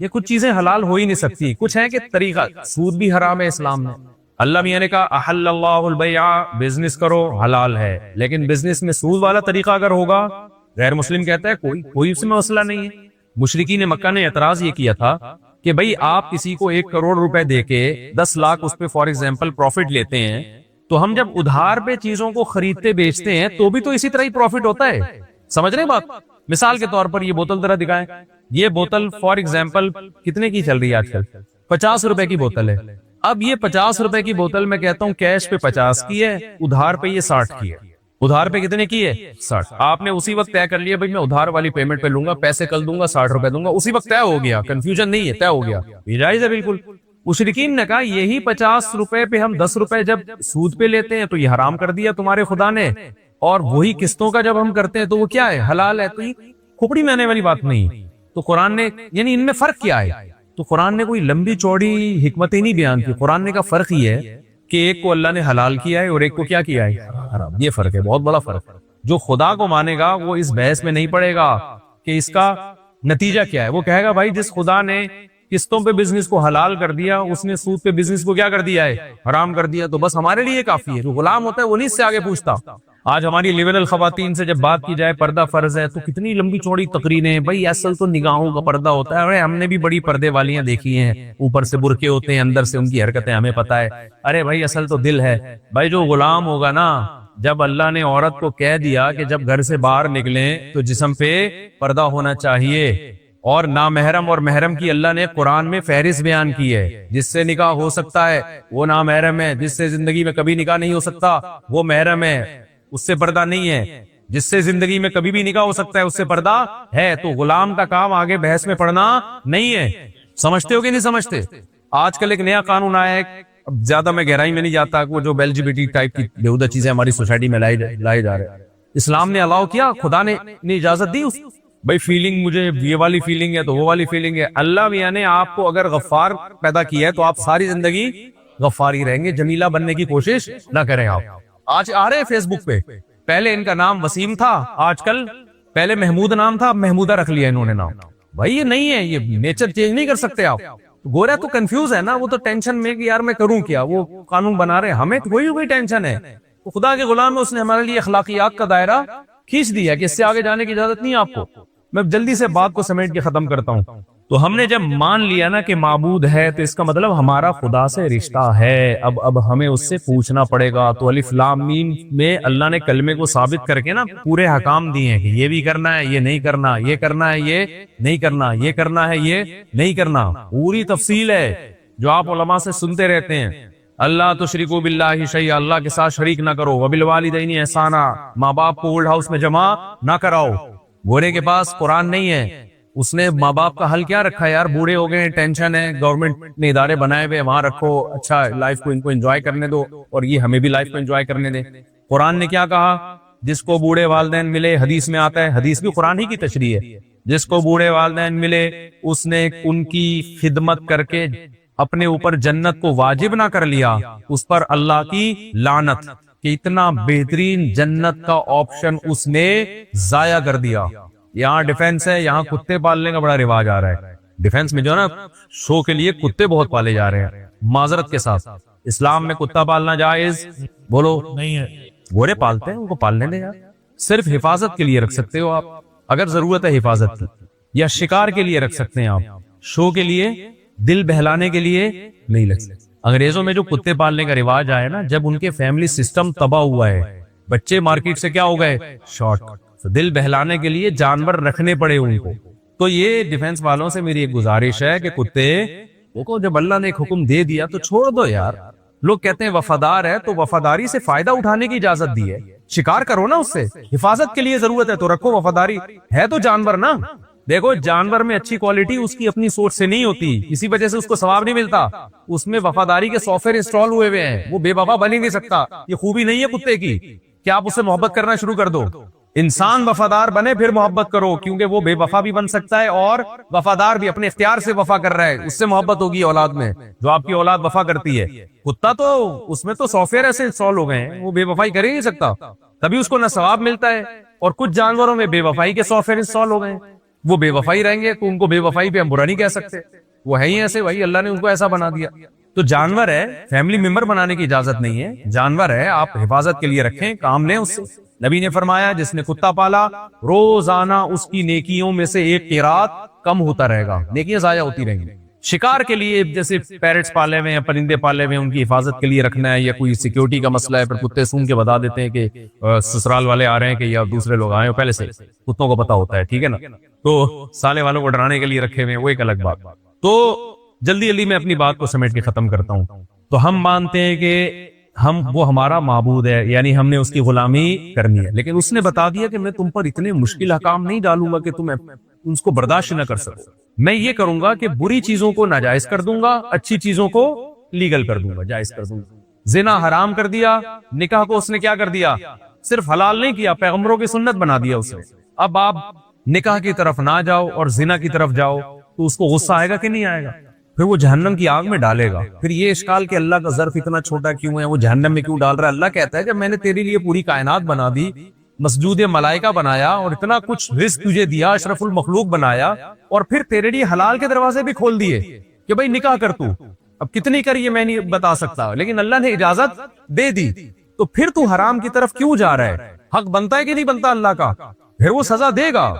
یہ کچھ چیزیں حلال ہو ہی نہیں سکتی. کچھ ہے کہ طریقہ, سود بھی حرام ہے اسلام میں. اللہ میاں نے کہا احل اللہ البیع, بزنس کرو حلال ہے, لیکن بزنس میں سود والا طریقہ اگر ہوگا, غیر مسلم کہتا ہے کوئی اس میں مسئلہ نہیں ہے. مشرکین مکہ نے اعتراض یہ کیا تھا کہ بھئی آپ کسی کو 1 کروڑ روپے دے کے 10 لاکھ اس پہ فار ایگزامپل پروفٹ لیتے ہیں, تو ہم جب ادھار پہ چیزوں کو خریدتے بیچتے ہیں تو بھی تو اسی طرح ہی پروفٹ ہوتا ہے. سمجھ رہے بات؟ مثال کے طور پر یہ بوتل ذرا دکھائیں, یہ بوتل فار ایگزامپل کتنے کی چل رہی ہے آج کل, 50 روپے کی بوتل ہے. اب یہ 50 روپے کی بوتل میں کہتا ہوں کیش پہ 50 کی ہے, ادھار پہ یہ 60 کی ہے. ادھار پہ کتنے کی ہے, 60. آپ نے اسی وقت طے کر لیا بھائی میں ادھار والی پیمنٹ پہ لوں گا, پیسے کل دوں گا, 60 روپے دوں گا, اسی وقت طے ہو گیا, کنفیوژن نہیں ہے, طے ہو گیا, یہ جائز ہے بالکل. مشرکین نے کہا یہی 50 روپے پہ ہم 10 روپے جب سود پہ لیتے ہیں تو یہ حرام کر دیا تمہارے خدا نے, اور وہی قسطوں کا جب ہم کرتے ہیں تو وہ کیا ہے, حلال ہے. تو یہ کھوپڑی میں آنے والی بات نہیں. تو قرآن نے, یعنی ان میں فرق کیا ہے, تو قرآن نے کوئی لمبی چوڑی حکمتیں نہیں بیان کی. قرآن نے کا فرق ہی ہے کہ ایک کو اللہ نے حلال کیا ہے اور ایک کو کیا کیا ہے, حرام. یہ فرق ہے, بہت بڑا فرق ہے. جو خدا کو مانے گا وہ اس بحث میں نہیں پڑے گا کہ اس کا نتیجہ کیا ہے. وہ کہے گا بھائی جس خدا نے قسطوں پہ بزنس کو حلال کر دیا, اس نے سود پہ بزنس کو کیا کر دیا ہے, حرام کر دیا, تو بس ہمارے لیے کافی ہے. جو غلام ہوتا ہے وہ نہیں اس سے آگے پوچھتا. آج ہماری لیبرل خواتین سے جب بات کی جائے پردہ فرض ہے تو کتنی لمبی چوڑی تقریریں, بھائی اصل تو نگاہوں کا پردہ ہوتا ہے. ارے ہم نے بھی بڑی پردے والیاں دیکھی ہیں, اوپر سے برقعے ہوتے ہیں, اندر سے ان کی حرکتیں ہمیں پتہ ہے. ارے بھائی اصل تو دل ہے. بھائی جو غلام ہوگا نا, جب اللہ نے عورت کو کہہ دیا کہ جب گھر سے باہر نکلیں تو جسم پہ پردہ ہونا چاہیے, اور نامحرم اور محرم کی اللہ نے قرآن میں فہرست بیان کی ہے. جس سے نکاح ہو سکتا ہے وہ نامحرم ہے, جس سے زندگی میں کبھی نکاح نہیں ہو سکتا وہ محرم ہے, اس سے پردہ نہیں ہے. جس سے زندگی میں کبھی بھی نکاح ہو سکتا ہے اس سے پردہ ہے. تو غلام کا کام آگے بحث میں پڑھنا نہیں ہے. سمجھتے ہو کہ نہیں سمجھتے؟ آج کل ایک نیا قانون آیا ہے, اب زیادہ میں گہرائی میں نہیں جاتا, وہ جو LGBT ٹائپ کی بیہودہ چیزیں ہماری سوسائٹی میں لائے جا رہے ہیں. اسلام نے الاؤ کیا, خدا نے اجازت دی. اس بھائی فیلنگ, مجھے یہ والی فیلنگ ہے تو وہ والی فیلنگ ہے. اللہ میاں نے آپ کو اگر غفار پیدا کیا ہے تو آپ ساری زندگی غفار ہی رہیں گے, جمیلہ بننے کی کوشش نہ کریں. آپ آج آ رہے ہیں فیس بک پہ, پہلے ان کا نام وسیم تھا, آج کل پہلے محمود نام تھا, اب محمودہ رکھ لیا انہوں نے نام. بھائی یہ نہیں ہے, یہ نیچر چینج نہیں کر سکتے آپ. گورا تو کنفیوز ہے نا, وہ تو ٹینشن میں کہ یار میں کروں کیا, وہ قانون بنا رہے ہیں, ہمیں تو کوئی ٹینشن ہے. تو خدا کے غلام ہے, اس نے ہمارے لیے اخلاقیات کا دائرہ کھینچ دیا کہ اس سے آگے جانے کی اجازت نہیں ہے آپ کو. میں جلدی سے بات کو سمیٹ کے ختم کرتا ہوں. تو ہم نے جب مان لیا نا کہ معبود ہے تو اس کا مطلب ہمارا خدا سے رشتہ ہے. اب ہمیں اس سے پوچھنا پڑے گا. تو الف لام میم میں اللہ نے کلمے کو ثابت کر کے نا پورے حکام دیے ہیں کہ یہ بھی کرنا ہے, یہ نہیں کرنا, یہ کرنا ہے, یہ نہیں کرنا, یہ کرنا ہے, یہ نہیں کرنا. پوری تفصیل ہے جو آپ علماء سے سنتے رہتے ہیں. اللہ تشرکو باللہ شیئا, اللہ کے ساتھ شریک نہ کرو. وبالوالدین احسانا, ماں باپ کو اولڈ ہاؤس میں جمع نہ کراؤ. گورے کے پاس قرآن نہیں ہے, اس نے ماں باپ کا حل کیا رکھا ہے یار, بوڑھے ہو گئے, ٹینشن ہے, گورنمنٹ نے ادارے بنائے ہوئے, وہاں رکھو, اچھا لائف کو ان کو انجوائے کرنے دو, اور یہ ہمیں بھی لائف کو انجوائے کرنے دیں. قرآن نے کیا کہا, جس کو بوڑھے والدین ملے, حدیث میں آتا ہے, حدیث بھی قرآن ہی کی تشریح ہے, جس کو بوڑھے والدین ملے اس نے ان کی خدمت کر کے اپنے اوپر جنت کو واجب نہ کر لیا, اس پر اللہ کی لعنت, کہ اتنا بہترین جنت کا آپشن اس نے ضائع کر دیا. یہاں ڈیفنس ہے, یہاں کتے پالنے کا بڑا رواج آ رہا ہے. ڈیفنس میں جو ہے نا شو کے لیے کتے بہت پالے جا رہے ہیں. معذرت کے ساتھ, اسلام میں کتا پالنا جائز بولو نہیں ہے. گورے پالتے ہیں, ان کو پالنے دیں یار. صرف حفاظت کے لیے رکھ سکتے ہو آپ, اگر ضرورت ہے حفاظت کی, یا شکار کے لیے رکھ سکتے ہیں آپ, شو کے لیے, دل بہلانے کے لیے نہیں رکھ سکتے. انگریزوں میں جو کتے پالنے کا رواج آیا نا, جب ان کے فیملی سسٹم تباہ ہوا ہے, بچے مارکیٹ سے کیا ہو گئے, شارٹ, دل بہلانے کے لیے جانور رکھنے پڑے ان کو. تو یہ ڈیفنس والوں سے میری ایک گزارش ہے کہ کتے کو جب اللہ نے ایک حکم دے دیا تو چھوڑ دو یار. لوگ کہتے ہیں وفادار ہے, تو وفاداری سے فائدہ اٹھانے کی اجازت دی ہے, شکار کرو نا اس سے, حفاظت کے لیے ضرورت ہے تو رکھو, وفاداری ہے تو جانور نا. دیکھو جانور میں اچھی کوالٹی اس کی اپنی سوچ سے نہیں ہوتی, اسی وجہ سے اس کو ثواب نہیں ملتا. اس میں وفاداری کے سافٹ ویئر انسٹال ہوئے ہوئے ہیں, وہ بے وفا بن ہی نہیں سکتا. یہ خوبی نہیں ہے کتے کی کہ آپ اس سے محبت کرنا شروع کر دو. انسان وفادار بنے پھر محبت کرو, کیونکہ وہ بے وفا بھی بن سکتا ہے اور وفادار بھی, اپنے اختیار سے وفا کر رہا ہے, اس سے محبت ہوگی اولاد میں, جو آپ کی اولاد وفا کرتی ہے. کتا تو اس میں تو سافٹ ویئر ایسے انسٹال ہو گئے ہیں, وہ بے وفائی کر ہی نہیں سکتا, تبھی اس کو نہ ثواب ملتا ہے. اور کچھ جانوروں میں بے وفائی کے سافٹ ویئر انسٹال ہو گئے ہیں, وہ بے وفائی رہیں گے تو ان کو بے وفائی پہ ہم برا نہیں کہہ سکتے, وہ ہے ہی ایسے, وہی اللہ نے ان کو ایسا بنا دیا. تو جانور ہے, فیملی ممبر بنانے کی اجازت نہیں ہے, جانور ہے, آپ حفاظت کے لیے رکھیں, کام لیں اس سے. نبی نے فرمایا جس نے کتا پالا روزانہ اس کی نیکیوں میں سے ایک قیرات کم ہوتا رہے گا, نیکیاں ضائع ہوتی رہیں گی. شکار کے لیے جیسے پیرٹس پالے ہوئے ہیں, پرندے پالے ہوئے ہیں, ان کی حفاظت کے لیے رکھنا ہے, یا کوئی سیکیورٹی کا مسئلہ ہے, پھر کتے سونگ کے بتا دیتے ہیں کہ سسرال والے آ رہے ہیں کہ یا دوسرے لوگ آئے ہیں, پہلے سے کتوں کو پتا ہوتا ہے, ٹھیک ہے نا, تو سالے والوں کو ڈرانے کے لیے رکھے ہوئے ہیں, وہ ایک الگ بات. تو جلدی جلدی میں اپنی بات کو سمیٹ کے ختم کرتا ہوں. تو ہم مانتے ہیں کہ وہ ہمارا معبود ہے, یعنی ہم نے اس کی غلامی کرنی ہے, لیکن اس نے بتا دیا کہ میں تم پر اتنے مشکل احکام نہیں ڈالوں گا کہ تم اس کو برداشت نہ کر سکو. میں یہ کروں گا کہ بری چیزوں کو ناجائز کر دوں گا, اچھی چیزوں کو لیگل کر دوں گا, جائز کر دوں گا. زنا حرام کر دیا, نکاح کو اس نے کیا کر دیا, صرف حلال نہیں کیا, پیغمبروں کی سنت بنا دیا اس نے. اب آپ نکاح کی طرف نہ جاؤ اور زنا کی طرف جاؤ تو اس کو غصہ آئے گا کہ نہیں آئے گا, پھر وہ جہنم کی آگ میں ڈالے گا. پھر یہ اشکال کہ اللہ کا ظرف اتنا چھوٹا کیوں ہے, وہ جہنم میں کیوں ڈال رہا ہے. اللہ کہتا ہے جب میں نے تیرے لیے پوری کائنات بنا دی, مسجود ملائکہ بنایا, اور اتنا کچھ رزق تجھے دیا, اشرف المخلوق بنایا, اور پھر تیرے لیے حلال کے دروازے بھی کھول دیے کہ بھائی نکاح کر تو. اب کتنی کر یہ میں نہیں بتا سکتا, لیکن اللہ نے اجازت دے دی, تو پھر تو حرام کی طرف کیوں جا رہا ہے. حق بنتا ہے کہ نہیں بنتا اللہ کا, پھر وہ سزا دے گا.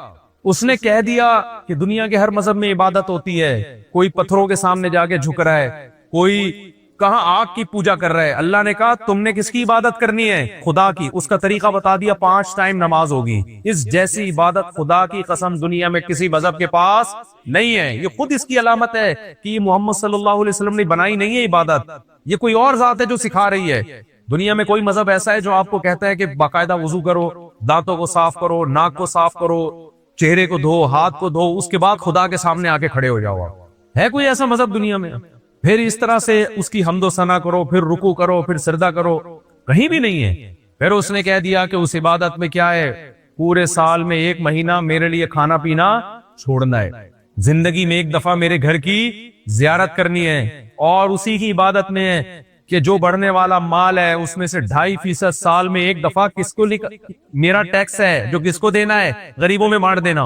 اس نے کہہ دیا کہ دنیا کے ہر مذہب میں عبادت ہوتی ہے, کوئی پتھروں کے سامنے جا کے جھک رہا ہے, کوئی کہاں آگ کی پوجا کر رہا ہے. اللہ نے کہا تم نے کس کی عبادت کرنی ہے, خدا کی. اس کا طریقہ بتا دیا, 5 ٹائم نماز ہوگی. اس جیسی عبادت خدا کی قسم دنیا میں کسی مذہب کے پاس نہیں ہے. یہ خود اس کی علامت ہے کہ یہ محمد صلی اللہ علیہ وسلم نے بنائی نہیں ہے عبادت, یہ کوئی اور ذات ہے جو سکھا رہی ہے. دنیا میں کوئی مذہب ایسا ہے جو آپ کو کہتا ہے کہ باقاعدہ وضو کرو, دانتوں کو صاف کرو, ناک کو صاف کرو, چہرے کو دھو, ہاتھ کو دھو, اس کے بعد خدا کے سامنے آ کے کھڑے ہو جاؤ. ہے کوئی ایسا مذہب دنیا میں؟ پھر اس طرح سے اس کی حمد و ثنا کرو, پھر رکوع کرو, پھر سجدہ کرو, کہیں بھی نہیں ہے. پھر اس نے کہہ دیا کہ اس عبادت میں کیا ہے, پورے سال میں 1 مہینہ میرے لیے کھانا پینا چھوڑنا ہے, زندگی میں 1 دفعہ میرے گھر کی زیارت کرنی ہے, اور اسی کی عبادت میں ہے کہ جو بڑھنے والا مال ہے اس میں سے 2.5% سال میں 1 دفعہ کس کو میرا ٹیکس ہے جو کس کو دینا ہے, غریبوں میں بانٹ دینا.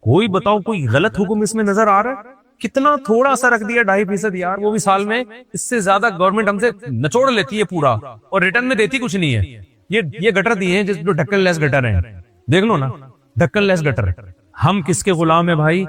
کوئی بتاؤ کوئی غلط حکم اس میں نظر آ رہا ہے؟ کتنا تھوڑا سا رکھ دیا 2.5% یار, وہ بھی سال میں. اس سے زیادہ گورنمنٹ ہم سے نچوڑ لیتی ہے پورا, اور ریٹرن میں دیتی کچھ نہیں ہے. یہ گٹر دیے ہیں جو ڈھکن لیس گٹر ہیں, دیکھ لو نا, ڈھکن لیس گٹر. ہم کس کے غلام ہیں بھائی؟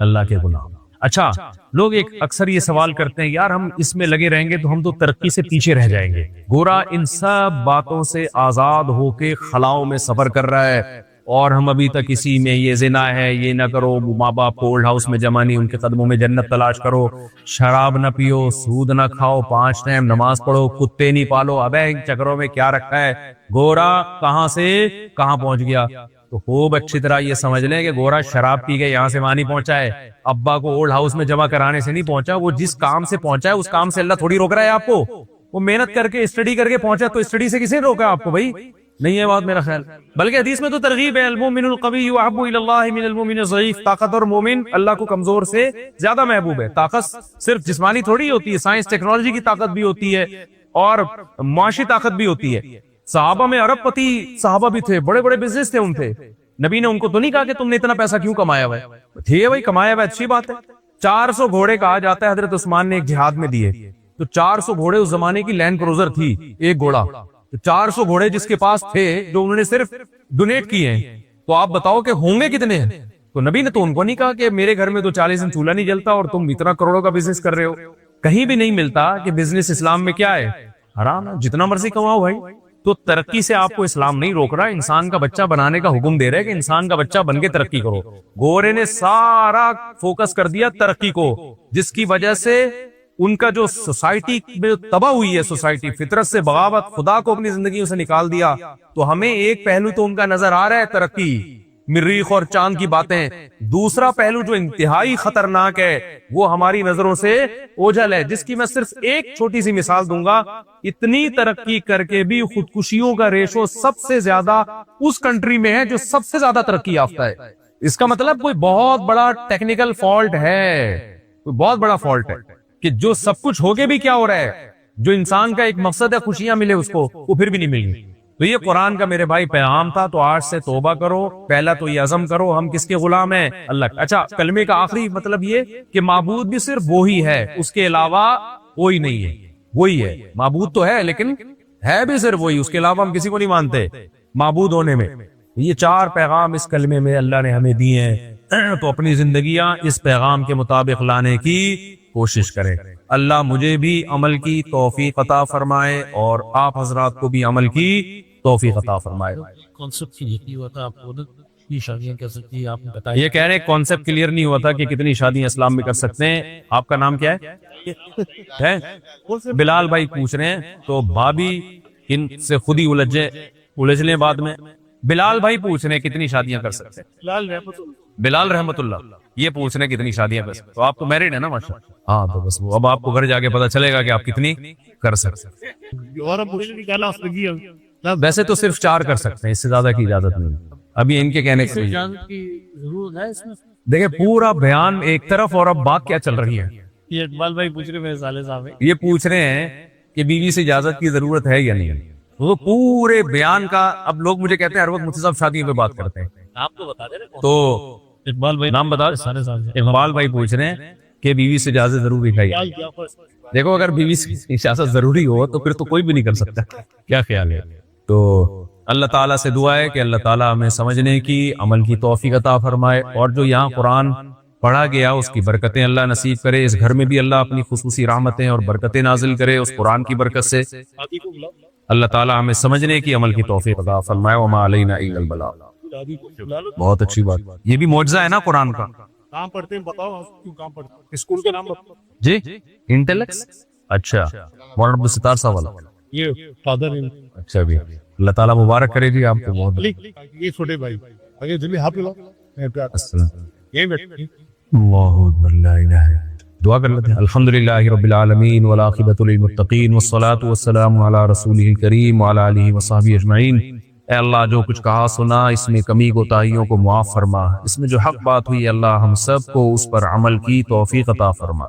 اللہ کے غلام. اچھا, لوگ ایک اکثر یہ سوال کرتے ہیں یار ہم اس میں لگے رہیں گے تو ہم تو ترقی سے پیچھے رہ جائیں گے. گورا ان سب باتوں سے آزاد ہو کے خلاؤں میں سفر کر رہا ہے, اور ہم ابھی تک اسی میں یہ زنا ہے, یہ نہ کرو, ماں باپ کو اولڈ ہاؤس میں جمع نہیں, ان کے قدموں میں جنت تلاش کرو, شراب نہ پیو, سود نہ کھاؤ, 5 ٹائم نماز پڑھو, کتے نہیں پالو. ابے ان چکروں میں کیا رکھا ہے؟ گورا کہاں سے کہاں پہنچ گیا. تو خوب اچھی طرح یہ سمجھ لیں کہ گورا شراب پی کے یہاں سے وہاں نہیں پہنچا ہے, ابا کو اولڈ ہاؤس میں جمع کرانے سے نہیں پہنچا, وہ جس کام سے پہنچا ہے اس کام سے اللہ تھوڑی روک رہا ہے آپ کو. وہ محنت کر کے اسٹڈی کر کے پہنچا, تو اسٹڈی سے کسی نے روکا آپ کو؟ بھائی نہیں ہے بات میرا خیال. بلکہ حدیث میں تو ترغیب ہے, المؤمن القوی احب الی اللہ من المؤمن الضعیف, طاقتور مومن اللہ کو کمزور سے زیادہ محبوب ہے. طاقت صرف جسمانی تھوڑی ہوتی ہے, سائنس ٹیکنالوجی کی طاقت بھی ہوتی ہے اور معاشی طاقت بھی ہوتی ہے. صحابہ میں ارب پتی صحابہ بھی تھے, بڑے بڑے بزنس تھے ان تھے. نبی نے ان کو تو نہیں کہا کہ تم نے اتنا پیسہ کیوں کمایا ہوا ہے, ٹھیک ہے بھائی کمایا ہوا ہے, اچھی بات ہے. 400 گھوڑے کہا جاتا ہے حضرت عثمان نے ایک جہاد میں دیے, تو 400 گھوڑے اس زمانے کی لینڈ کروزر تھی, ایک گھوڑا. 400 گھوڑے جس کے پاس تھے جو انہوں نے صرف ڈونیٹ کیے ہیں, تو آپ بتاؤ کہ ہوں گے کتنے ہیں؟ تو نبی نے تو ان کو نہیں کہا کہ میرے گھر میں تو 40 دن چولہا نہیں جلتا اور تم اتنا کروڑوں کا بزنس کر رہے ہو. کہیں بھی نہیں ملتا کہ بزنس اسلام میں کیا ہے, حرام ہے, جتنا مرضی کماؤ بھائی. تو ترقی سے آپ کو اسلام نہیں روک رہا, انسان کا بچہ بنانے کا حکم دے رہا ہے کہ انسان کا بچہ بن کے ترقی کرو. گورے نے سارا فوکس کر دیا ترقی کو, جس کی وجہ سے ان کا جو سوسائٹی میں تباہ ہوئی ہے, سوسائٹی فطرت سے بغاوت, خدا کو اپنی زندگیوں سے نکال دیا. تو ہمیں ایک پہلو تو ان کا نظر آ رہا ہے ترقی, مریخ اور چاند کی باتیں. دوسرا پہلو جو انتہائی خطرناک ہے وہ ہماری نظروں سے اوجھل ہے, جس کی میں صرف ایک چھوٹی سی مثال دوں گا. اتنی ترقی کر کے بھی خودکشیوں کا ریشو سب سے زیادہ اس کنٹری میں ہے جو سب سے زیادہ ترقی یافتہ ہے. اس کا مطلب کوئی بہت بڑا ٹیکنیکل فالٹ ہے, کوئی بہت بڑا فالٹ ہے کہ جو سب کچھ ہو کے بھی کیا ہو رہا ہے, جو انسان کا ایک مقصد ہے خوشیاں ملے اس کو, وہ پھر بھی نہیں مل گی. تو یہ قرآن کا میرے بھائی پیغام تھا. تو آج سے توبہ کرو, پہلا تو یہ عزم کرو ہم کس کے غلام ہیں, اللہ کا. اچھا, کلمے کا آخری مطلب یہ کہ معبود بھی صرف وہی ہے, اس کے علاوہ کوئی نہیں ہے. وہی ہے, معبود تو ہے لیکن ہے بھی صرف وہی, اس کے علاوہ ہم کسی کو نہیں مانتے معبود ہونے میں. یہ 4 پیغام اس کلمے میں اللہ نے ہمیں دیے ہیں, تو اپنی زندگیاں اس پیغام کے مطابق لانے کی کوشش کریں. اللہ مجھے بھی عمل کی توفیق عطا فرمائے اور آپ حضرات کو بھی عمل کی توفیق عطا فرمائے. کانسیپٹ نہیں ہوا تھا آپ کو یہ شادیاں کر سکتی ہیں, آپ نے بتایا. یہ کہہ رہے ہیں کانسیپٹ کلیئر نہیں ہوا تھا کہ کتنی شادیاں اسلام میں کر سکتے ہیں. آپ کا نام کیا ہے؟ بلال بھائی پوچھ رہے ہیں, تو بھابھی ان سے خود ہی الجھ لیں بعد میں. بلال بھائی پوچھ رہے ہیں کتنی شادیاں کر سکتے ہیں. بلال رحمت اللہ یہ پوچھ رہے ہیں کتنی شادیاں کر سکتے. تو آپ تو میرڈ ہیں نا ماشاء اللہ. ہاں, تو بس وہ اب آپ کو گھر جا کے پتا چلے گا کہ آپ کتنی کر سکتے ہیں. ویسے تو صرف 4 کر سکتے ہیں, اس سے زیادہ کی اجازت نہیں. ابھی ان کے کہنے کی ضرورت ہے اس میں. دیکھیں پورا بیان ایک طرف اور اب بات کیا چل رہی ہے. یہ اقبال بھائی پوچھ رہے میرے سالے صاحب, یہ پوچھ رہے ہیں کہ بیوی سے اجازت کی ضرورت ہے یا نہیں. وہ پورے بیان کا, اب لوگ مجھے کہتے ہیں ہر وقت مفتی صاحب شادیوں پہ بات کرتے ہیں, آپ تو بتا دیں. تو اقبال بھائی نام بتا. سالے صاحب اقبال بھائی پوچھ رہے ہیں کہ بیوی سے اجازت ضروری ہے. دیکھو اگر بیوی سے اجازت ضروری ہو تو پھر تو کوئی بھی نہیں کر سکتا. کیا خیال ہے؟ تو اللہ تعالیٰ سے دعا ہے کہ اللہ تعالیٰ ہمیں سمجھنے کی, عمل کی توفیق عطا فرمائے, اور جو یہاں قرآن پڑھا گیا اس کی برکتیں اللہ نصیب کرے. اس گھر میں بھی اللہ اپنی خصوصی رحمتیں اور برکتیں نازل کرے اس قرآن کی برکت سے. اللہ تعالیٰ ہمیں سمجھنے کی, عمل کی توفیق عطا فرمائے. وما علینا الا البلاغ. بہت اچھی بات. یہ بھی معجزہ ہے نا قرآن کا. کام پڑھتے ہیں, بتاؤ کیوں کام پڑھتے ہیں, اسکول کے نام بتاؤ. جی انٹیلیکس. اچھا, مولانا عبد الستار صاحب والا. یہ فادر. اچھا, بھی اللہ تعالیٰ مبارک کرے جی آپ کو. بہت یہ چھوٹے بھائی اگر دلی ہاتھ ملاؤ. یہ بیٹھے اللہ اکبر, لا الہ الا. دعا کر لیتے ہیں. الحمدللہ رب العالمین والعاقبۃ للمتقین والصلاۃ والسلام علی رسولہ الکریم وعلی آلہ وصحبہ اجمعین. اے اللہ جو کچھ کہا سنا اس میں کمی کوتاہیوں کو معاف فرما, اس میں جو حق بات ہوئی اللہ ہم سب کو اس پر عمل کی توفیق عطا فرما.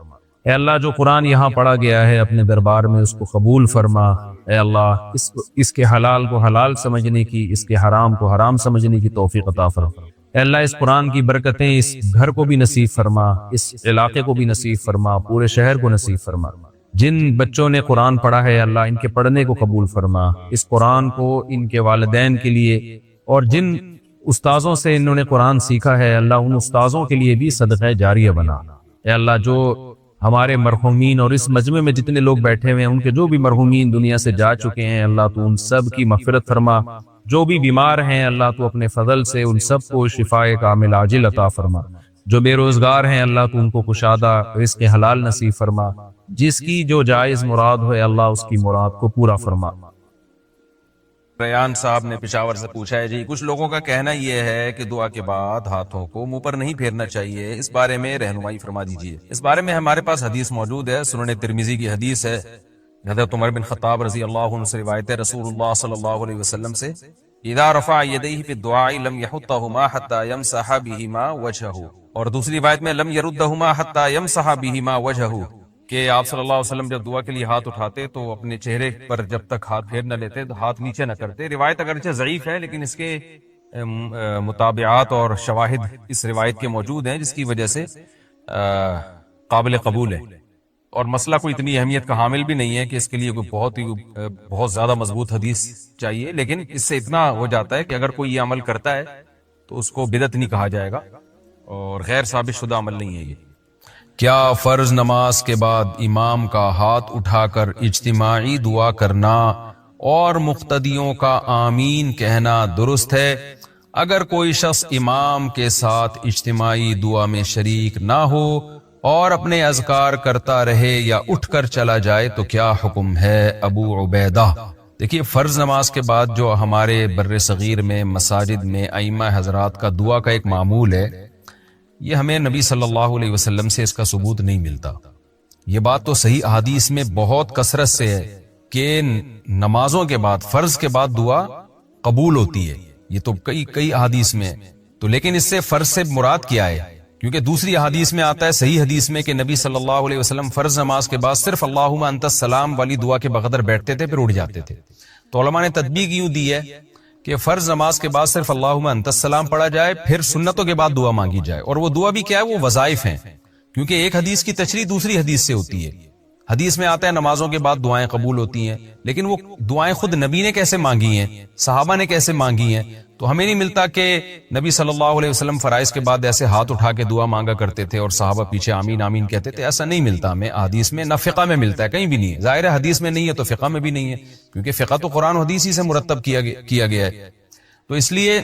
اے اللہ جو قرآن یہاں پڑھا گیا ہے اپنے دربار میں اس کو قبول فرما. اے اللہ اس کے حلال کو حلال سمجھنے کی, اس کے حرام کو حرام سمجھنے کی توفیق عطا فرما. اے اللہ اس قرآن کی برکتیں اس گھر کو بھی نصیب فرما, اس علاقے کو بھی نصیب فرما, پورے شہر کو نصیب فرما. جن بچوں نے قرآن پڑھا ہے اللہ ان کے پڑھنے کو قبول فرما. اس قرآن کو ان کے والدین کے لیے اور جن استاذوں سے انہوں نے قرآن سیکھا ہے اللہ ان استاذوں کے لیے بھی صدقہ جاریہ بنا. اے اللہ جو ہمارے مرحومین اور اس مجمع میں جتنے لوگ بیٹھے ہوئے ہیں ان کے جو بھی مرحومین دنیا سے جا چکے ہیں اللہ تو ان سب کی مغفرت فرما. جو بھی بیمار ہیں اللہ تو اپنے فضل سے ان سب کو شفاء کامل عاجل عطا فرما. جو بے روزگار ہیں اللہ تو ان کو کشادہ رزق حلال نصیب فرما. جس کی جو جائز مراد ہو اللہ اس کی مراد کو پورا فرما. ریان صاحب نے پشاور سے پوچھا ہے جی کچھ لوگوں کا کہنا یہ ہے کہ دعا کے بعد ہاتھوں کو منہ پر نہیں پھیرنا چاہیے، اس بارے میں رہنمائی فرما دیجیے۔ اس بارے میں ہمارے پاس حدیث موجود ہے، سنن ترمذی کی حدیث ہے، حضرت عمر بن خطاب رضی اللہ عنہ سے روایت ہے رسول اللہ صلی اللہ علیہ وسلم سے، اذا رفع یدیہ فی الدعاء لم یحطہما حتی یمسح بہما وجہہ، اور دوسری روایت میں لم یردہما حتی یمسح بہما وجہہ، کہ آپ صلی اللہ علیہ وسلم جب دعا کے لیے ہاتھ اٹھاتے تو اپنے چہرے پر جب تک ہاتھ پھیر نہ لیتے تو ہاتھ نیچے نہ کرتے۔ روایت اگرچہ ضعیف ہے لیکن اس کے مطابعات اور شواہد اس روایت کے موجود ہیں، جس کی وجہ سے قابل قبول ہے، اور مسئلہ کوئی اتنی اہمیت کا حامل بھی نہیں ہے کہ اس کے لیے کوئی بہت زیادہ مضبوط حدیث چاہیے، لیکن اس سے اتنا ہو جاتا ہے کہ اگر کوئی یہ عمل کرتا ہے تو اس کو بدعت نہیں کہا جائے گا اور غیر ثابت شدہ عمل نہیں ہے یہ۔ کیا فرض نماز کے بعد امام کا ہاتھ اٹھا کر اجتماعی دعا کرنا اور مقتدیوں کا آمین کہنا درست ہے؟ اگر کوئی شخص امام کے ساتھ اجتماعی دعا میں شریک نہ ہو اور اپنے اذکار کرتا رہے یا اٹھ کر چلا جائے تو کیا حکم ہے؟ ابو عبیدہ۔ دیکھیے فرض نماز کے بعد جو ہمارے بر صغیر میں مساجد میں ائمہ حضرات کا دعا کا ایک معمول ہے، یہ ہمیں نبی صلی اللہ علیہ وسلم سے اس کا ثبوت نہیں ملتا۔ یہ بات تو صحیح احادیث میں بہت کثرت سے ہے کہ نمازوں کے بعد فرض کے بعد دعا قبول ہوتی ہے، یہ تو کئی احادیث میں، تو لیکن اس سے فرض سے مراد کیا ہے؟ کیونکہ دوسری احادیث میں آتا ہے، صحیح حدیث میں، کہ نبی صلی اللہ علیہ وسلم فرض نماز کے بعد صرف اللہم انت السلام والی دعا کے بغیر بیٹھتے تھے پھر اٹھ جاتے تھے۔ تو علماء نے تطبیق یوں دی ہے کہ فرض نماز کے بعد صرف اللہم انت السلام پڑھا جائے، پھر سنتوں کے بعد دعا مانگی جائے، اور وہ دعا بھی کیا ہے؟ وہ وظائف ہیں، کیونکہ ایک حدیث کی تشریح دوسری حدیث سے ہوتی ہے۔ حدیث میں آتا ہے نمازوں کے بعد دعائیں قبول ہوتی ہیں، لیکن وہ دعائیں خود نبی نے کیسے مانگی ہیں، صحابہ نے کیسے مانگی ہیں؟ تو ہمیں نہیں ملتا کہ نبی صلی اللہ علیہ وسلم فرائض کے بعد ایسے ہاتھ اٹھا کے دعا مانگا کرتے تھے اور صحابہ پیچھے آمین آمین کہتے تھے، ایسا نہیں ملتا ہمیں حدیث میں، نہ فقہ میں ملتا ہے، کہیں بھی نہیں ہے۔ ظاہر ہے حدیث میں نہیں ہے تو فقہ میں بھی نہیں ہے، کیونکہ فقہ تو قرآن و حدیث ہی سے مرتب کیا گیا ہے۔ تو اس لیے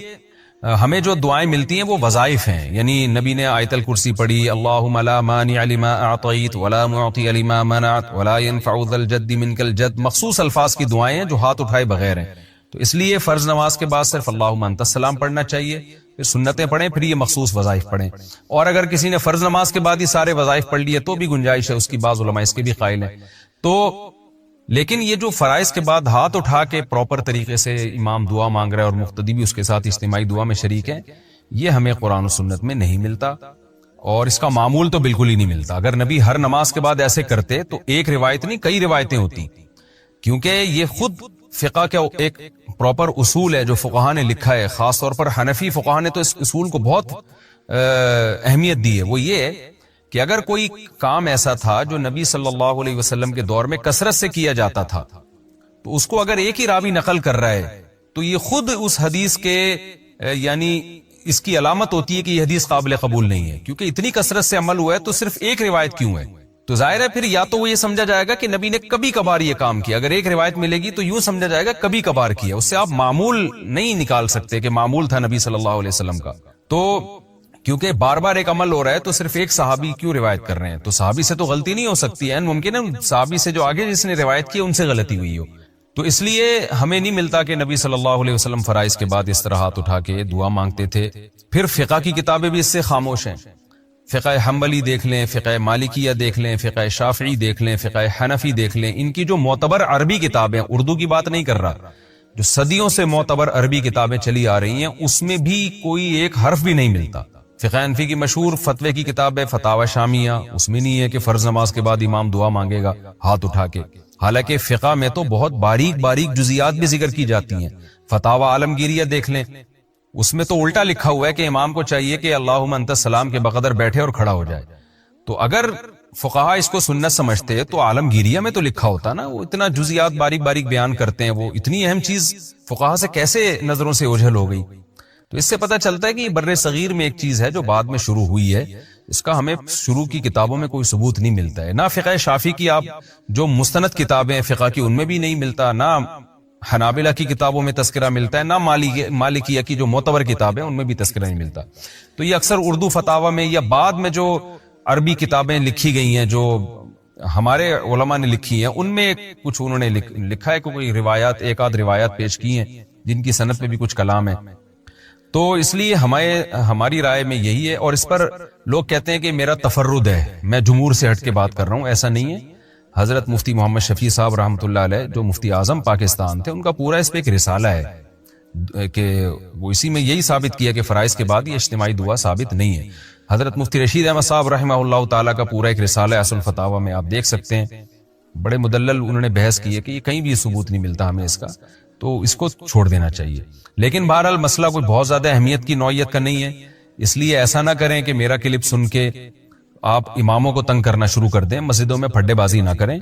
ہمیں جو دعائیں ملتی ہیں وہ وظائف ہیں، یعنی نبی نے آیت الکرسی پڑھی، اللہم لا مانع لما اعطیت ولا معطی لما منعت ولا ينفع ذا الجد منک الجد، مخصوص الفاظ کی دعائیں ہیں جو ہاتھ اٹھائے بغیر ہیں۔ تو اس لیے فرض نماز کے بعد صرف اللہم انت السلام پڑھنا چاہیے، پھر سنتیں پڑھیں، پھر یہ مخصوص وظائف پڑھیں، اور اگر کسی نے فرض نماز کے بعد ہی سارے وظائف پڑھ لیے تو بھی گنجائش ہے اس کی، بعض علماء اس کے بھی قائل ہیں۔ تو لیکن یہ جو فرائض کے بعد ہاتھ اٹھا کے پراپر طریقے سے امام دعا مانگ رہا ہے اور مقتدی بھی اس کے ساتھ اجتماعی دعا میں شریک ہے، یہ ہمیں قرآن و سنت میں نہیں ملتا، اور اس کا معمول تو بالکل ہی نہیں ملتا۔ اگر نبی ہر نماز کے بعد ایسے کرتے تو ایک روایت نہیں کئی روایتیں ہوتی، کیونکہ یہ خود فقہ کا ایک پراپر اصول ہے جو فقہاء نے لکھا ہے، خاص طور پر حنفی فقہاء نے تو اس اصول کو بہت اہمیت دی ہے۔ وہ یہ ہے کہ اگر کوئی کام ایسا تھا جو نبی صلی اللہ علیہ وسلم کے دور میں کثرت سے کیا جاتا تھا، تو اس کو اگر ایک ہی راوی نقل کر رہا ہے تو یہ خود اس حدیث کے یعنی اس کی علامت ہوتی ہے کہ یہ حدیث قابل قبول نہیں ہے، کیونکہ اتنی کثرت سے عمل ہوا ہے تو صرف ایک روایت کیوں ہے؟ تو ظاہر ہے پھر یا تو وہ یہ سمجھا جائے گا کہ نبی نے کبھی کبھار یہ کام کیا، اگر ایک روایت ملے گی تو یوں سمجھا جائے گا کبھی کبھار کیا، اس سے آپ معمول نہیں نکال سکتے کہ معمول تھا نبی صلی اللہ علیہ وسلم کا۔ تو کیونکہ بار بار ایک عمل ہو رہا ہے تو صرف ایک صحابی کیوں روایت کر رہے ہیں؟ تو صحابی سے تو غلطی نہیں ہو سکتی ہے، ممکن ہے صحابی سے جو آگے جس نے روایت کی ان سے غلطی ہوئی ہو۔ تو اس لیے ہمیں نہیں ملتا کہ نبی صلی اللہ علیہ وسلم فرائض کے بعد اس طرح ہاتھ اٹھا کے دعا مانگتے تھے۔ پھر فقہ کی کتابیں بھی اس سے خاموش ہیں، فقہ حنبلی دیکھ لیں، فقہ مالکیہ دیکھ لیں، فقہ شافعی دیکھ لیں، فقہ حنفی دیکھ لیں، ان کی جو معتبر عربی کتابیں، اردو کی بات نہیں کر رہا، جو صدیوں سے معتبر عربی کتابیں چلی آ رہی ہیں، اس میں بھی کوئی ایک حرف بھی نہیں ملتا۔ فقہ حنفی کی مشہور فتوے کی کتاب ہے فتاوی شامیہ، اس میں نہیں ہے کہ فرض نماز کے بعد امام دعا مانگے گا ہاتھ اٹھا کے، حالانکہ فقہ میں تو بہت باریک باریک جزیات بھی ذکر کی جاتی ہیں۔ فتاوی عالمگیریہ دیکھ لیں، اس میں تو الٹا لکھا ہوا ہے کہ امام کو چاہیے کہ اللہم انت السلام کے بقدر بیٹھے اور کھڑا ہو جائے۔ تو اگر فقہاء اس کو سنت سمجھتے تو عالمگیریہ میں تو لکھا ہوتا نا، وہ اتنا جزیات باریک باریک بیان کرتے ہیں، وہ اتنی اہم چیز فقہاء سے کیسے نظروں سے اوجھل ہو گئی؟ تو اس سے پتہ چلتا ہے کہ یہ بر صغیر میں ایک چیز ہے جو بعد میں شروع ہوئی ہے، اس کا ہمیں شروع کی کتابوں میں کوئی ثبوت نہیں ملتا ہے، نہ فقہ شافعی کی آپ جو مستند کتابیں فقہ کی ان میں بھی نہیں ملتا، نہ حنابلہ کی کتابوں میں تذکرہ ملتا ہے، نہ مالکیہ کی جو معتبر کتابیں ان میں بھی تذکرہ نہیں ملتا۔ تو یہ اکثر اردو فتاوی میں یا بعد میں جو عربی کتابیں لکھی گئی ہیں جو ہمارے علماء نے لکھی ہیں، ان میں کچھ انہوں نے لکھا ہے کہ کوئی روایات، ایک آدھ روایات پیش کی ہیں، جن کی صنعت میں بھی کچھ کلام ہے. تو اس لیے ہماری رائے میں یہی ہے. اور اس پر لوگ کہتے ہیں کہ میرا تفرد ہے, میں جمہور سے ہٹ کے بات کر رہا ہوں. ایسا نہیں ہے. حضرت مفتی محمد شفیع صاحب رحمۃ اللہ علیہ جو مفتی اعظم پاکستان تھے, ان کا پورا اس پہ ایک رسالہ ہے کہ وہ اسی میں یہی ثابت کیا کہ فرائض کے بعد یہ اجتماعی دعا ثابت نہیں ہے. حضرت مفتی رشید احمد صاحب رحمہ اللہ تعالیٰ کا پورا ایک رسالہ ہے اصل فتاوی میں, آپ دیکھ سکتے ہیں. بڑے مدلل انہوں نے بحث کی ہے کہ یہ کہیں بھی ثبوت نہیں ملتا ہمیں اس کا, تو اس کو چھوڑ دینا چاہیے. لیکن بہرحال مسئلہ کوئی بہت زیادہ اہمیت کی نوعیت کا نہیں ہے, اس لیے ایسا نہ کریں کہ میرا کلپ سن کے آپ اماموں کو تنگ کرنا شروع کر دیں. مسجدوں میں پھڈے بازی نہ کریں,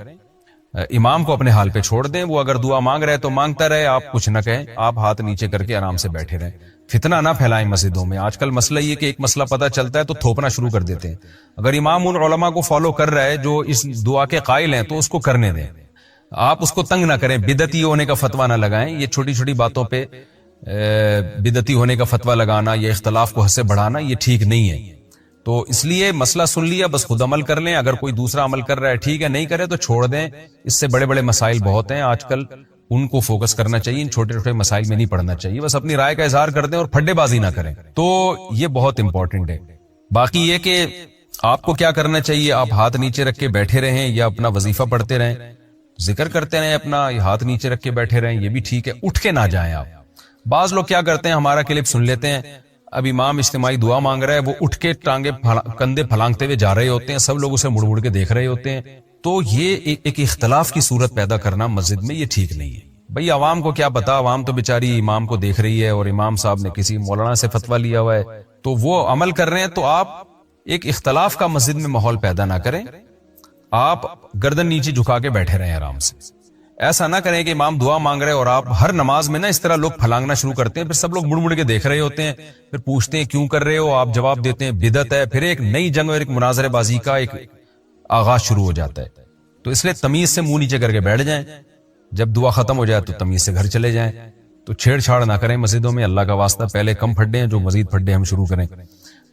امام کو اپنے حال پہ چھوڑ دیں. وہ اگر دعا مانگ رہے تو مانگتا رہے, آپ کچھ نہ کہیں, آپ ہاتھ نیچے کر کے آرام سے بیٹھے رہیں. فتنہ نہ پھیلائیں مسجدوں میں. آج کل مسئلہ یہ کہ ایک مسئلہ پتہ چلتا ہے تو تھوپنا شروع کر دیتے ہیں. اگر امام ان علماء کو فالو کر رہا ہے جو اس دعا کے قائل ہیں تو اس کو کرنے دیں, آپ اس کو تنگ نہ کریں. بدعتی ہونے کا فتویٰ نہ لگائیں. یہ چھوٹی چھوٹی باتوں پہ بدعتی ہونے کا فتویٰ لگانا یا اختلاف کو حد سے بڑھانا یہ ٹھیک نہیں ہے. تو اس لیے مسئلہ سن لیا, بس خود عمل کر لیں. اگر کوئی دوسرا عمل کر رہا ہے ٹھیک ہے, نہیں کرے تو چھوڑ دیں. اس سے بڑے بڑے مسائل بہت ہیں آج کل, ان کو فوکس کرنا چاہیے, ان چھوٹے چھوٹے مسائل میں نہیں پڑنا چاہیے. بس اپنی رائے کا اظہار کر دیں اور پھڈے بازی نہ کریں. تو یہ بہت امپورٹنٹ ہے. باقی یہ کہ آپ کو کیا کرنا چاہیے, آپ ہاتھ نیچے رکھ کے بیٹھے رہیں یا اپنا وظیفہ پڑھتے رہیں, ذکر کرتے رہیں, اپنا ہاتھ نیچے رکھ کے بیٹھے رہیں, یہ بھی ٹھیک ہے. اٹھ کے نہ جائیں آپ. بعض لوگ کیا کرتے ہیں, ہمارا کلپ سن لیتے ہیں, اب امام اجتماعی دعا مانگ رہا ہے, وہ اٹھ کے ٹانگے کندھے پھلانگتے ہوئے جا رہے ہوتے ہیں, سب لوگ اسے مڑ مڑ کے دیکھ رہے ہوتے ہیں. تو یہ ایک اختلاف کی صورت پیدا کرنا مسجد میں, یہ ٹھیک نہیں ہے. بھئی عوام کو کیا پتا, عوام تو بیچاری امام کو دیکھ رہی ہے اور امام صاحب نے کسی مولانا سے فتویٰ لیا ہوا ہے تو وہ عمل کر رہے ہیں. تو آپ ایک اختلاف کا مسجد میں ماحول پیدا نہ کریں, آپ گردن نیچے جھکا کے بیٹھے رہیں آرام سے. ایسا نہ کریں کہ امام دعا مانگ رہے اور آپ ہر نماز میں نا اس طرح لوگ پھلانگنا شروع کرتے ہیں, پھر سب لوگ مڑ مڑ کے دیکھ رہے ہوتے ہیں, پھر پوچھتے ہیں کیوں کر رہے ہو, آپ جواب دیتے ہیں بدعت ہے. پھر ایک نئی جنگ اور ایک مناظرے بازی کا ایک آغاز شروع ہو جاتا ہے. تو اس لیے تمیز سے منہ نیچے کر کے بیٹھ جائیں, جب دعا ختم ہو جائے تو تمیز سے گھر چلے جائیں. تو چھیڑ چھاڑ نہ کریں مسجدوں میں, اللہ کا واسطہ. پہلے کم پھڈے ہیں, جو مزید پھڈے ہم شروع کریں.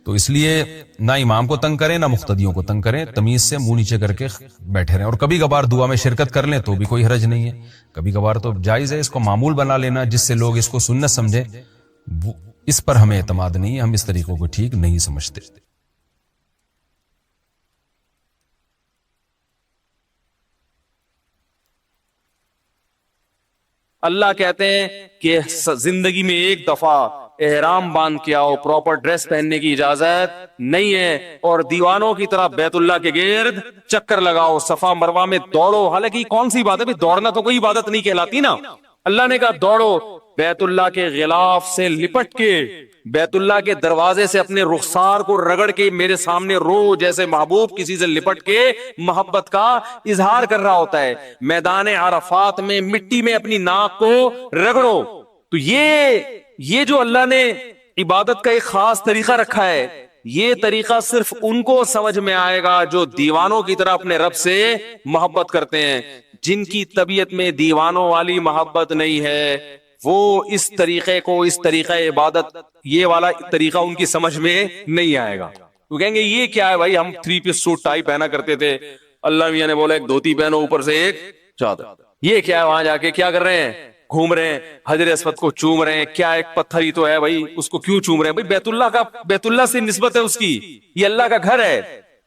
تو اس لیے نہ امام کو تنگ کریں نہ مقتدیوں کو تنگ کریں, تمیز سے منہ نیچے کر کے بیٹھے رہیں. اور کبھی کبھار دعا میں شرکت کر لیں تو بھی کوئی حرج نہیں ہے, کبھی کبھار تو جائز ہے. اس کو معمول بنا لینا جس سے لوگ اس کو سنت سمجھیں, اس پر ہمیں اعتماد نہیں ہے, ہم اس طریقوں کو ٹھیک نہیں سمجھتے. اللہ کہتے ہیں کہ زندگی میں ایک دفعہ احرام باندھ کے آؤ, پراپر ڈریس پہننے کی اجازت نہیں ہے, اور دیوانوں کی طرح بیت اللہ کے گرد چکر لگاؤ, صفا مروہ میں دوڑو. حالانکہ کون سی بات ہے, دوڑنا تو کوئی عبادت نہیں کہلاتی نا. اللہ نے کہا دوڑو, بیت اللہ کے غلاف سے لپٹ کے, بیت اللہ کے دروازے سے اپنے رخسار کو رگڑ کے میرے سامنے رو, جیسے محبوب کسی سے لپٹ کے محبت کا اظہار کر رہا ہوتا ہے. میدان عرفات میں مٹی میں اپنی ناک کو رگڑو. تو یہ جو اللہ نے عبادت کا ایک خاص طریقہ رکھا ہے, یہ طریقہ صرف ان کو سمجھ میں آئے گا جو دیوانوں کی طرح اپنے رب سے محبت کرتے ہیں. جن کی طبیعت میں دیوانوں والی محبت نہیں ہے, وہ اس طریقے کو, اس طریقہ عبادت, یہ والا طریقہ ان کی سمجھ میں نہیں آئے گا. وہ کہیں گے یہ کیا ہے بھائی, ہم 3 پیس سوٹ ٹائی پہنا کرتے تھے, اللہ میاں نے بولا ایک دھوتی پہنو اوپر سے ایک چادر. یہ کیا ہے, وہاں جا کے کیا کر رہے ہیں, گھوم رہے ہیں, حجر اسود کو چوم رہے ہیں. کیا ایک پتھر ہی تو ہے بھائی, اس کو کیوں چوم رہے ہیں بھائی, بیت اللہ سے نسبت ہے اس کی, یہ اللہ کا گھر ہے.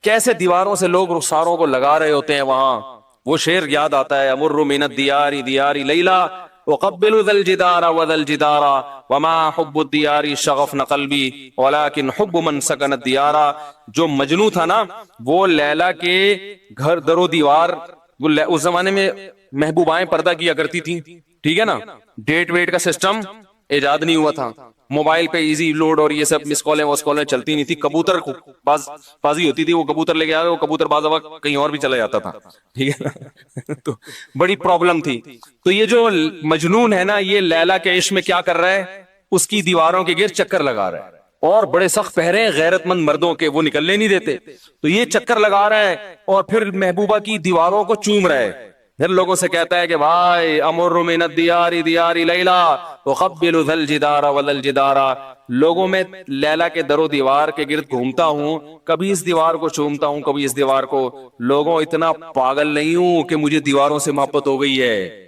کیسے دیواروں سے لوگ رخساروں کو لگا رہے ہوتے ہیں وہاں. وہ شعر یاد آتا ہے, امر من الدیار دیار لیلا وقبل ذا الجدار وذا الجدار وما حب الدیار شغفن قلبی ولكن حب من سکن الدیار. جو مجنو تھا نا, وہ لیلا کے گھر در و دیوار, اس زمانے میں محبوبائیں پردہ کیا کرتی تھیں, ٹھیک ہے نا, ڈیٹ ویٹ کا سسٹم ایجاد نہیں ہوا تھا, موبائل پہ ایزی لوڈ اور یہ سب مس کالیں وہ کالیں چلتی نہیں تھی. کبوتر بازی ہوتی تھی, وہ کبوتر لے کے آئے, وہ کبوتر باز وقت کہیں اور بھی چلا جاتا تھا, ٹھیک ہے نا. تو بڑی پرابلم تھی. تو یہ جو مجنون ہے نا, یہ لیلا کے عشق میں کیا کر رہا ہے, اس کی دیواروں کے گرد چکر لگا رہا ہے, اور بڑے سخت پہرے غیرت مند مردوں کے, وہ نکلنے نہیں دیتے. تو یہ چکر لگا رہا ہے اور پھر محبوبہ کی دیواروں کو چوم رہا ہے. پھر لوگوں سے کہتا ہے کہ بھائی امر من الدیار دیار لیلا وقبل ذا الجدار وذا الجدار, لوگوں میں لیلا کے در و دیوار کے گرد گھومتا ہوں, کبھی اس دیوار کو چومتا ہوں کبھی اس دیوار کو. لوگوں اتنا پاگل نہیں ہوں کہ مجھے دیواروں سے محبت ہو گئی ہے.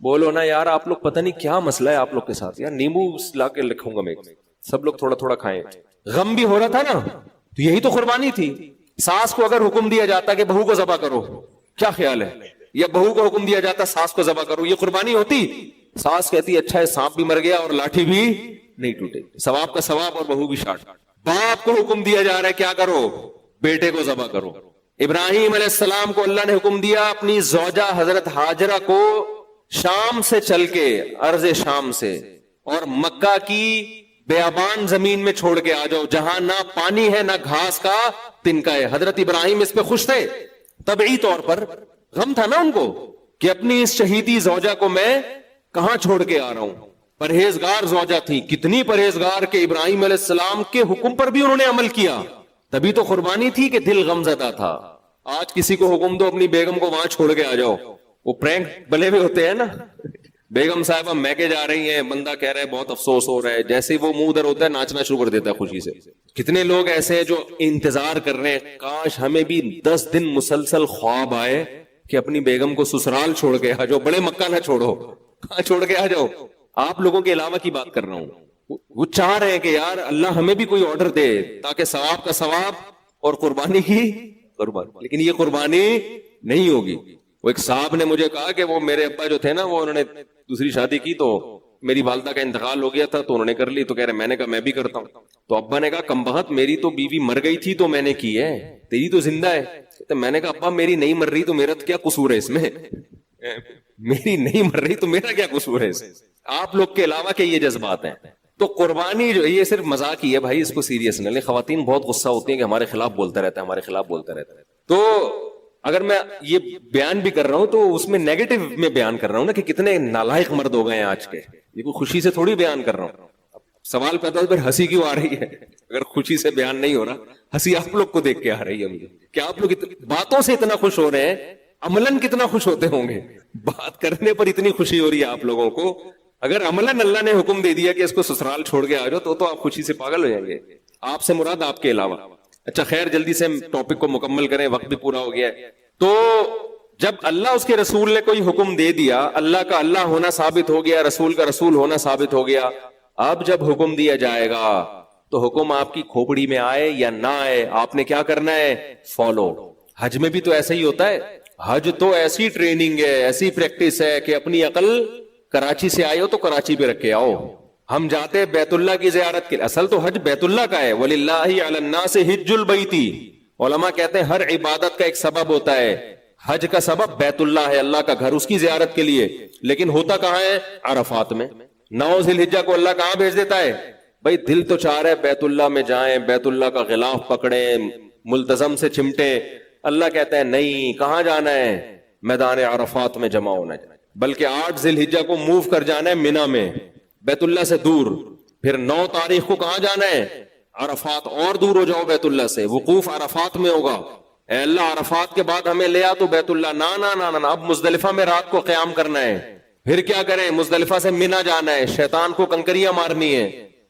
بولو نا یار آپ لوگ پتہ نہیں کیا مسئلہ ہے آپ لوگ کے ساتھ یار, نیمبو لا کے لکھوں گا میں, سب لوگ تھوڑا تھوڑا کھائیں. غم بھی ہو رہا تھا نا, تو یہی تو قربانی تھی. ساس کو اگر حکم دیا جاتا کہ بہو کو ذبح کرو, کیا خیال ہے, یا بہو کو حکم دیا جاتا ساس کو ذبح کرو, یہ قربانی ہوتی؟ ساس کہتی اچھا ہے سانپ بھی مر گیا اور لاٹھی بھی نہیں ٹوٹے, ثواب کا ثواب اور بہو بھی شاٹ. باپ کو حکم دیا جا رہا ہے کیا کرو, بیٹے کو ذبح کرو. ابراہیم علیہ السلام کو اللہ نے حکم دیا اپنی زوجہ حضرت ہاجرہ کو شام سے چل کے, ارض شام سے, اور مکہ کی بیابان زمین میں چھوڑ کے آ جاؤ جہاں نہ پانی ہے نہ گھاس کا تنکا ہے. حضرت ابراہیم اس پہ خوش تھے, طبعی طور پر غم تھا نا ان کو کہ اپنی اس شہیدی زوجہ کو میں کہاں چھوڑ کے آ رہا ہوں. پرہیزگار زوجہ تھی, کتنی پرہیزگار کہ ابراہیم علیہ السلام کے حکم پر بھی انہوں نے عمل کیا, تبھی تو قربانی تھی کہ دل غم زدہ تھا. آج کسی کو حکم دو اپنی بیگم کو وہاں چھوڑ کے آ جاؤ, وہ پرینک بلے ہوئے ہوتے ہیں نا, بیگم صاحبہ میکے جا رہی ہیں, بندہ کہہ رہا ہے بہت افسوس ہو رہا ہے, جیسے وہ منہ ادھر ہوتا ہے ناچنا شروع کر دیتا ہے خوشی سے. کتنے لوگ ایسے ہیں جو انتظار کر رہے ہیں کاش ہمیں بھی 10 دن مسلسل خواب آئے کہ اپنی بیگم کو سسرال چھوڑ کے آ جاؤ. بڑے مکہ نہ چھوڑو, کہاں چھوڑ کے آ جاؤ. آپ لوگوں کے علاوہ کی بات کر رہا ہوں. وہ چاہ رہے ہیں کہ یار اللہ ہمیں بھی کوئی آرڈر دے تاکہ ثواب کا ثواب اور قربانی کی قربانی, لیکن یہ قربانی نہیں ہوگی. وہ ایک صاحب نے مجھے کہا کہ وہ میرے ابا جو تھے نا, وہ انہوں نے دوسری شادی کی تو میری والدہ کا انتقال ہو گیا تھا تو انہوں نے کر لی, تو کہہ رہے میں نے کہا میں بھی کرتا ہوں. تو ابا نے کہا کم بخت میری تو بیوی مر گئی تھی تو میں نے کی ہے, تیری تو زندہ ہے. تو میں نے کہا ابا میری نہیں مر رہی تو میرا کیا قصور ہے اس میں, میری نہیں مر رہی تو میرا کیا قصور ہے اس میں. آپ لوگ کے علاوہ کہ یہ جذبات ہیں. تو قربانی جو یہ صرف مذاق ہی ہے بھائی, اس کو سیریس نہ لیں. خواتین بہت غصہ ہوتی ہیں کہ ہمارے خلاف بولتا رہتا ہے, ہمارے خلاف بولتا رہتا ہے. تو اگر میں یہ بیان بھی کر رہا ہوں تو اس میں نیگیٹو میں بیان کر رہا ہوں نا کہ کتنے نالائق مرد ہو گئے ہیں آج کے, یہ کوئی خوشی سے تھوڑی بیان کر رہا ہوں. سوال پیدا پھر ہنسی کیوں آ رہی ہے؟ اگر خوشی سے بیان نہیں ہو رہا, ہنسی آپ لوگ کو دیکھ کے آ رہی ہے مجھے کہ آپ لوگ باتوں سے اتنا خوش ہو رہے ہیں, عملاً کتنا خوش ہوتے ہوں گے. بات کرنے پر اتنی خوشی ہو رہی ہے آپ لوگوں کو, اگر عملاً اللہ نے حکم دے دیا کہ اس کو سسرال چھوڑ کے آ جاؤ تو آپ خوشی سے پاگل ہو جائیں گے. آپ سے مراد آپ کے علاوہ. اچھا خیر جلدی سے ٹاپک کو مکمل کریں, وقت بھی پورا ہو گیا ہے. تو جب اللہ اس کے رسول نے کوئی حکم دے دیا, اللہ کا اللہ ہونا ثابت ہو گیا, رسول کا رسول ہونا ثابت ہو گیا. اب جب حکم دیا جائے گا تو حکم آپ کی کھوپڑی میں آئے یا نہ آئے, آپ نے کیا کرنا ہے, فالو. حج میں بھی تو ایسا ہی ہوتا ہے. حج تو ایسی ٹریننگ ہے, ایسی پریکٹس ہے کہ اپنی عقل کراچی سے آئے ہو تو کراچی پہ رکھ کے آؤ. ہم جاتے بیت اللہ کی زیارت کے, اصل تو حج بیت اللہ کا ہے. وَلِلَّهِ عَلَى النَّاسِ حِجُّ الْبَيْتِ. علماء کہتے ہیں ہر عبادت کا ایک سبب ہوتا ہے. حج کا سبب بیت اللہ ہے, اللہ کا گھر, اس کی زیارت کے لیے. لیکن ہوتا کہاں ہے, عرفات میں. 9 ذی الحجہ کو اللہ کہاں بھیج دیتا ہے؟ بھائی دل تو چاہ رہا ہے بیت اللہ میں جائیں, بیت اللہ کا غلاف پکڑیں, ملتزم سے چمٹیں. اللہ کہتا ہے نہیں, کہاں جانا ہے, میدان عرفات میں جمع ہونا ہے. بلکہ 8 ذی الحجہ کو موو کر جانا ہے مینا میں, بیت اللہ سے دور. پھر 9 تاریخ کو کہاں جانا ہے, عرفات, اور دور ہو جاؤ بیت اللہ سے, وقوف عرفات میں ہوگا. اے اللہ عرفات کے بعد ہمیں لے آ تو بیت اللہ, نا نا نا نا, اب مزدلفہ میں رات کو قیام کرنا ہے. پھر کیا کریں, مزدلفہ سے مینا جانا ہے, شیطان کو کنکریاں مارنی ہے,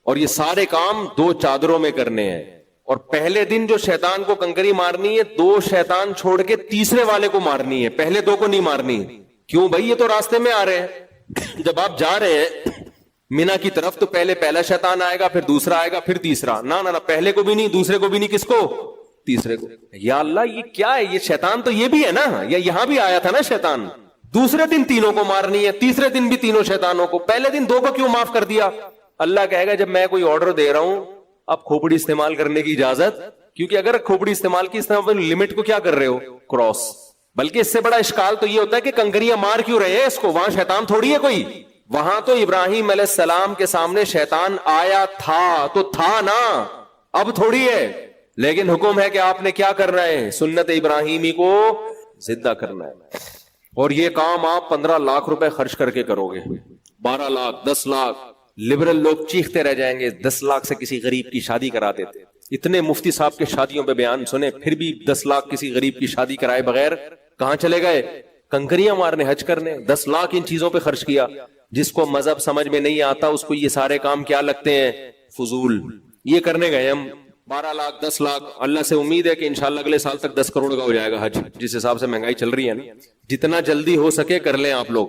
اور یہ سارے کام 2 چادروں میں کرنے ہیں. اور پہلے دن جو شیطان کو کنکری مارنی ہے, 2 شیطان چھوڑ کے تیسرے والے کو مارنی ہے, پہلے 2 کو نہیں مارنی. کیوں بھائی, یہ تو راستے میں آ رہے ہیں. جب آپ جا رہے ہیں مینا کی طرف تو پہلے پہلا شیطان آئے گا, پھر دوسرا آئے گا, پھر تیسرا. نا نا نا, پہلے کو بھی نہیں, دوسرے کو بھی نہیں, کس کو, تیسرے کو. یا اللہ یہ کیا ہے, یہ شیطان تو یہ بھی ہے نا, یا یہاں بھی آیا تھا نا شیطان. دوسرے دن 3 کو مارنی ہے, تیسرے دن بھی 3 شیطانوں کو, پہلے دن 2 کو کیوں معاف کر دیا؟ اللہ کہے گا جب میں کوئی آرڈر دے رہا ہوں اب کھوپڑی استعمال کرنے کی اجازت, کیونکہ اگر کھوپڑی استعمال کی لمٹ کو کیا کر رہے ہو, کراس. بلکہ اس سے بڑا اشکال تو یہ ہوتا ہے کہ کنکریاں مار کیوں رہے ہیں اس کو, وہاں شیطان تھوڑی ہے کوئی. وہاں تو ابراہیم علیہ السلام کے سامنے شیطان آیا تھا تو تھا نا, اب تھوڑی ہے. لیکن حکم ہے کہ آپ نے کیا کرنا ہے, سنت ابراہیمی کو زندہ کرنا ہے. اور یہ کام آپ 15 لاکھ روپے خرچ کر کے کرو گے, 12 لاکھ, 10 لاکھ. لبرل لوگ چیختے رہ جائیں گے 10 لاکھ سے کسی غریب کی شادی کرا دیتے. اتنے مفتی صاحب کے شادیوں پہ بیان سنے, پھر بھی 10 لاکھ کسی غریب کی شادی کرائے بغیر کہاں چلے گئے, کنکریاں مارنے, حج کرنے. 10 لاکھ ان چیزوں پہ خرچ کیا. جس کو مذہب سمجھ میں نہیں آتا اس کو یہ سارے کام کیا لگتے ہیں, فضول. یہ کرنے گئے ہم 12 لاکھ 10 لاکھ. اللہ سے امید ہے کہ انشاءاللہ اگلے سال تک 10 کروڑ کا ہو جائے گا حج, جس حساب سے مہنگائی چل رہی ہے نا. جتنا جلدی ہو سکے کر لیں آپ لوگ,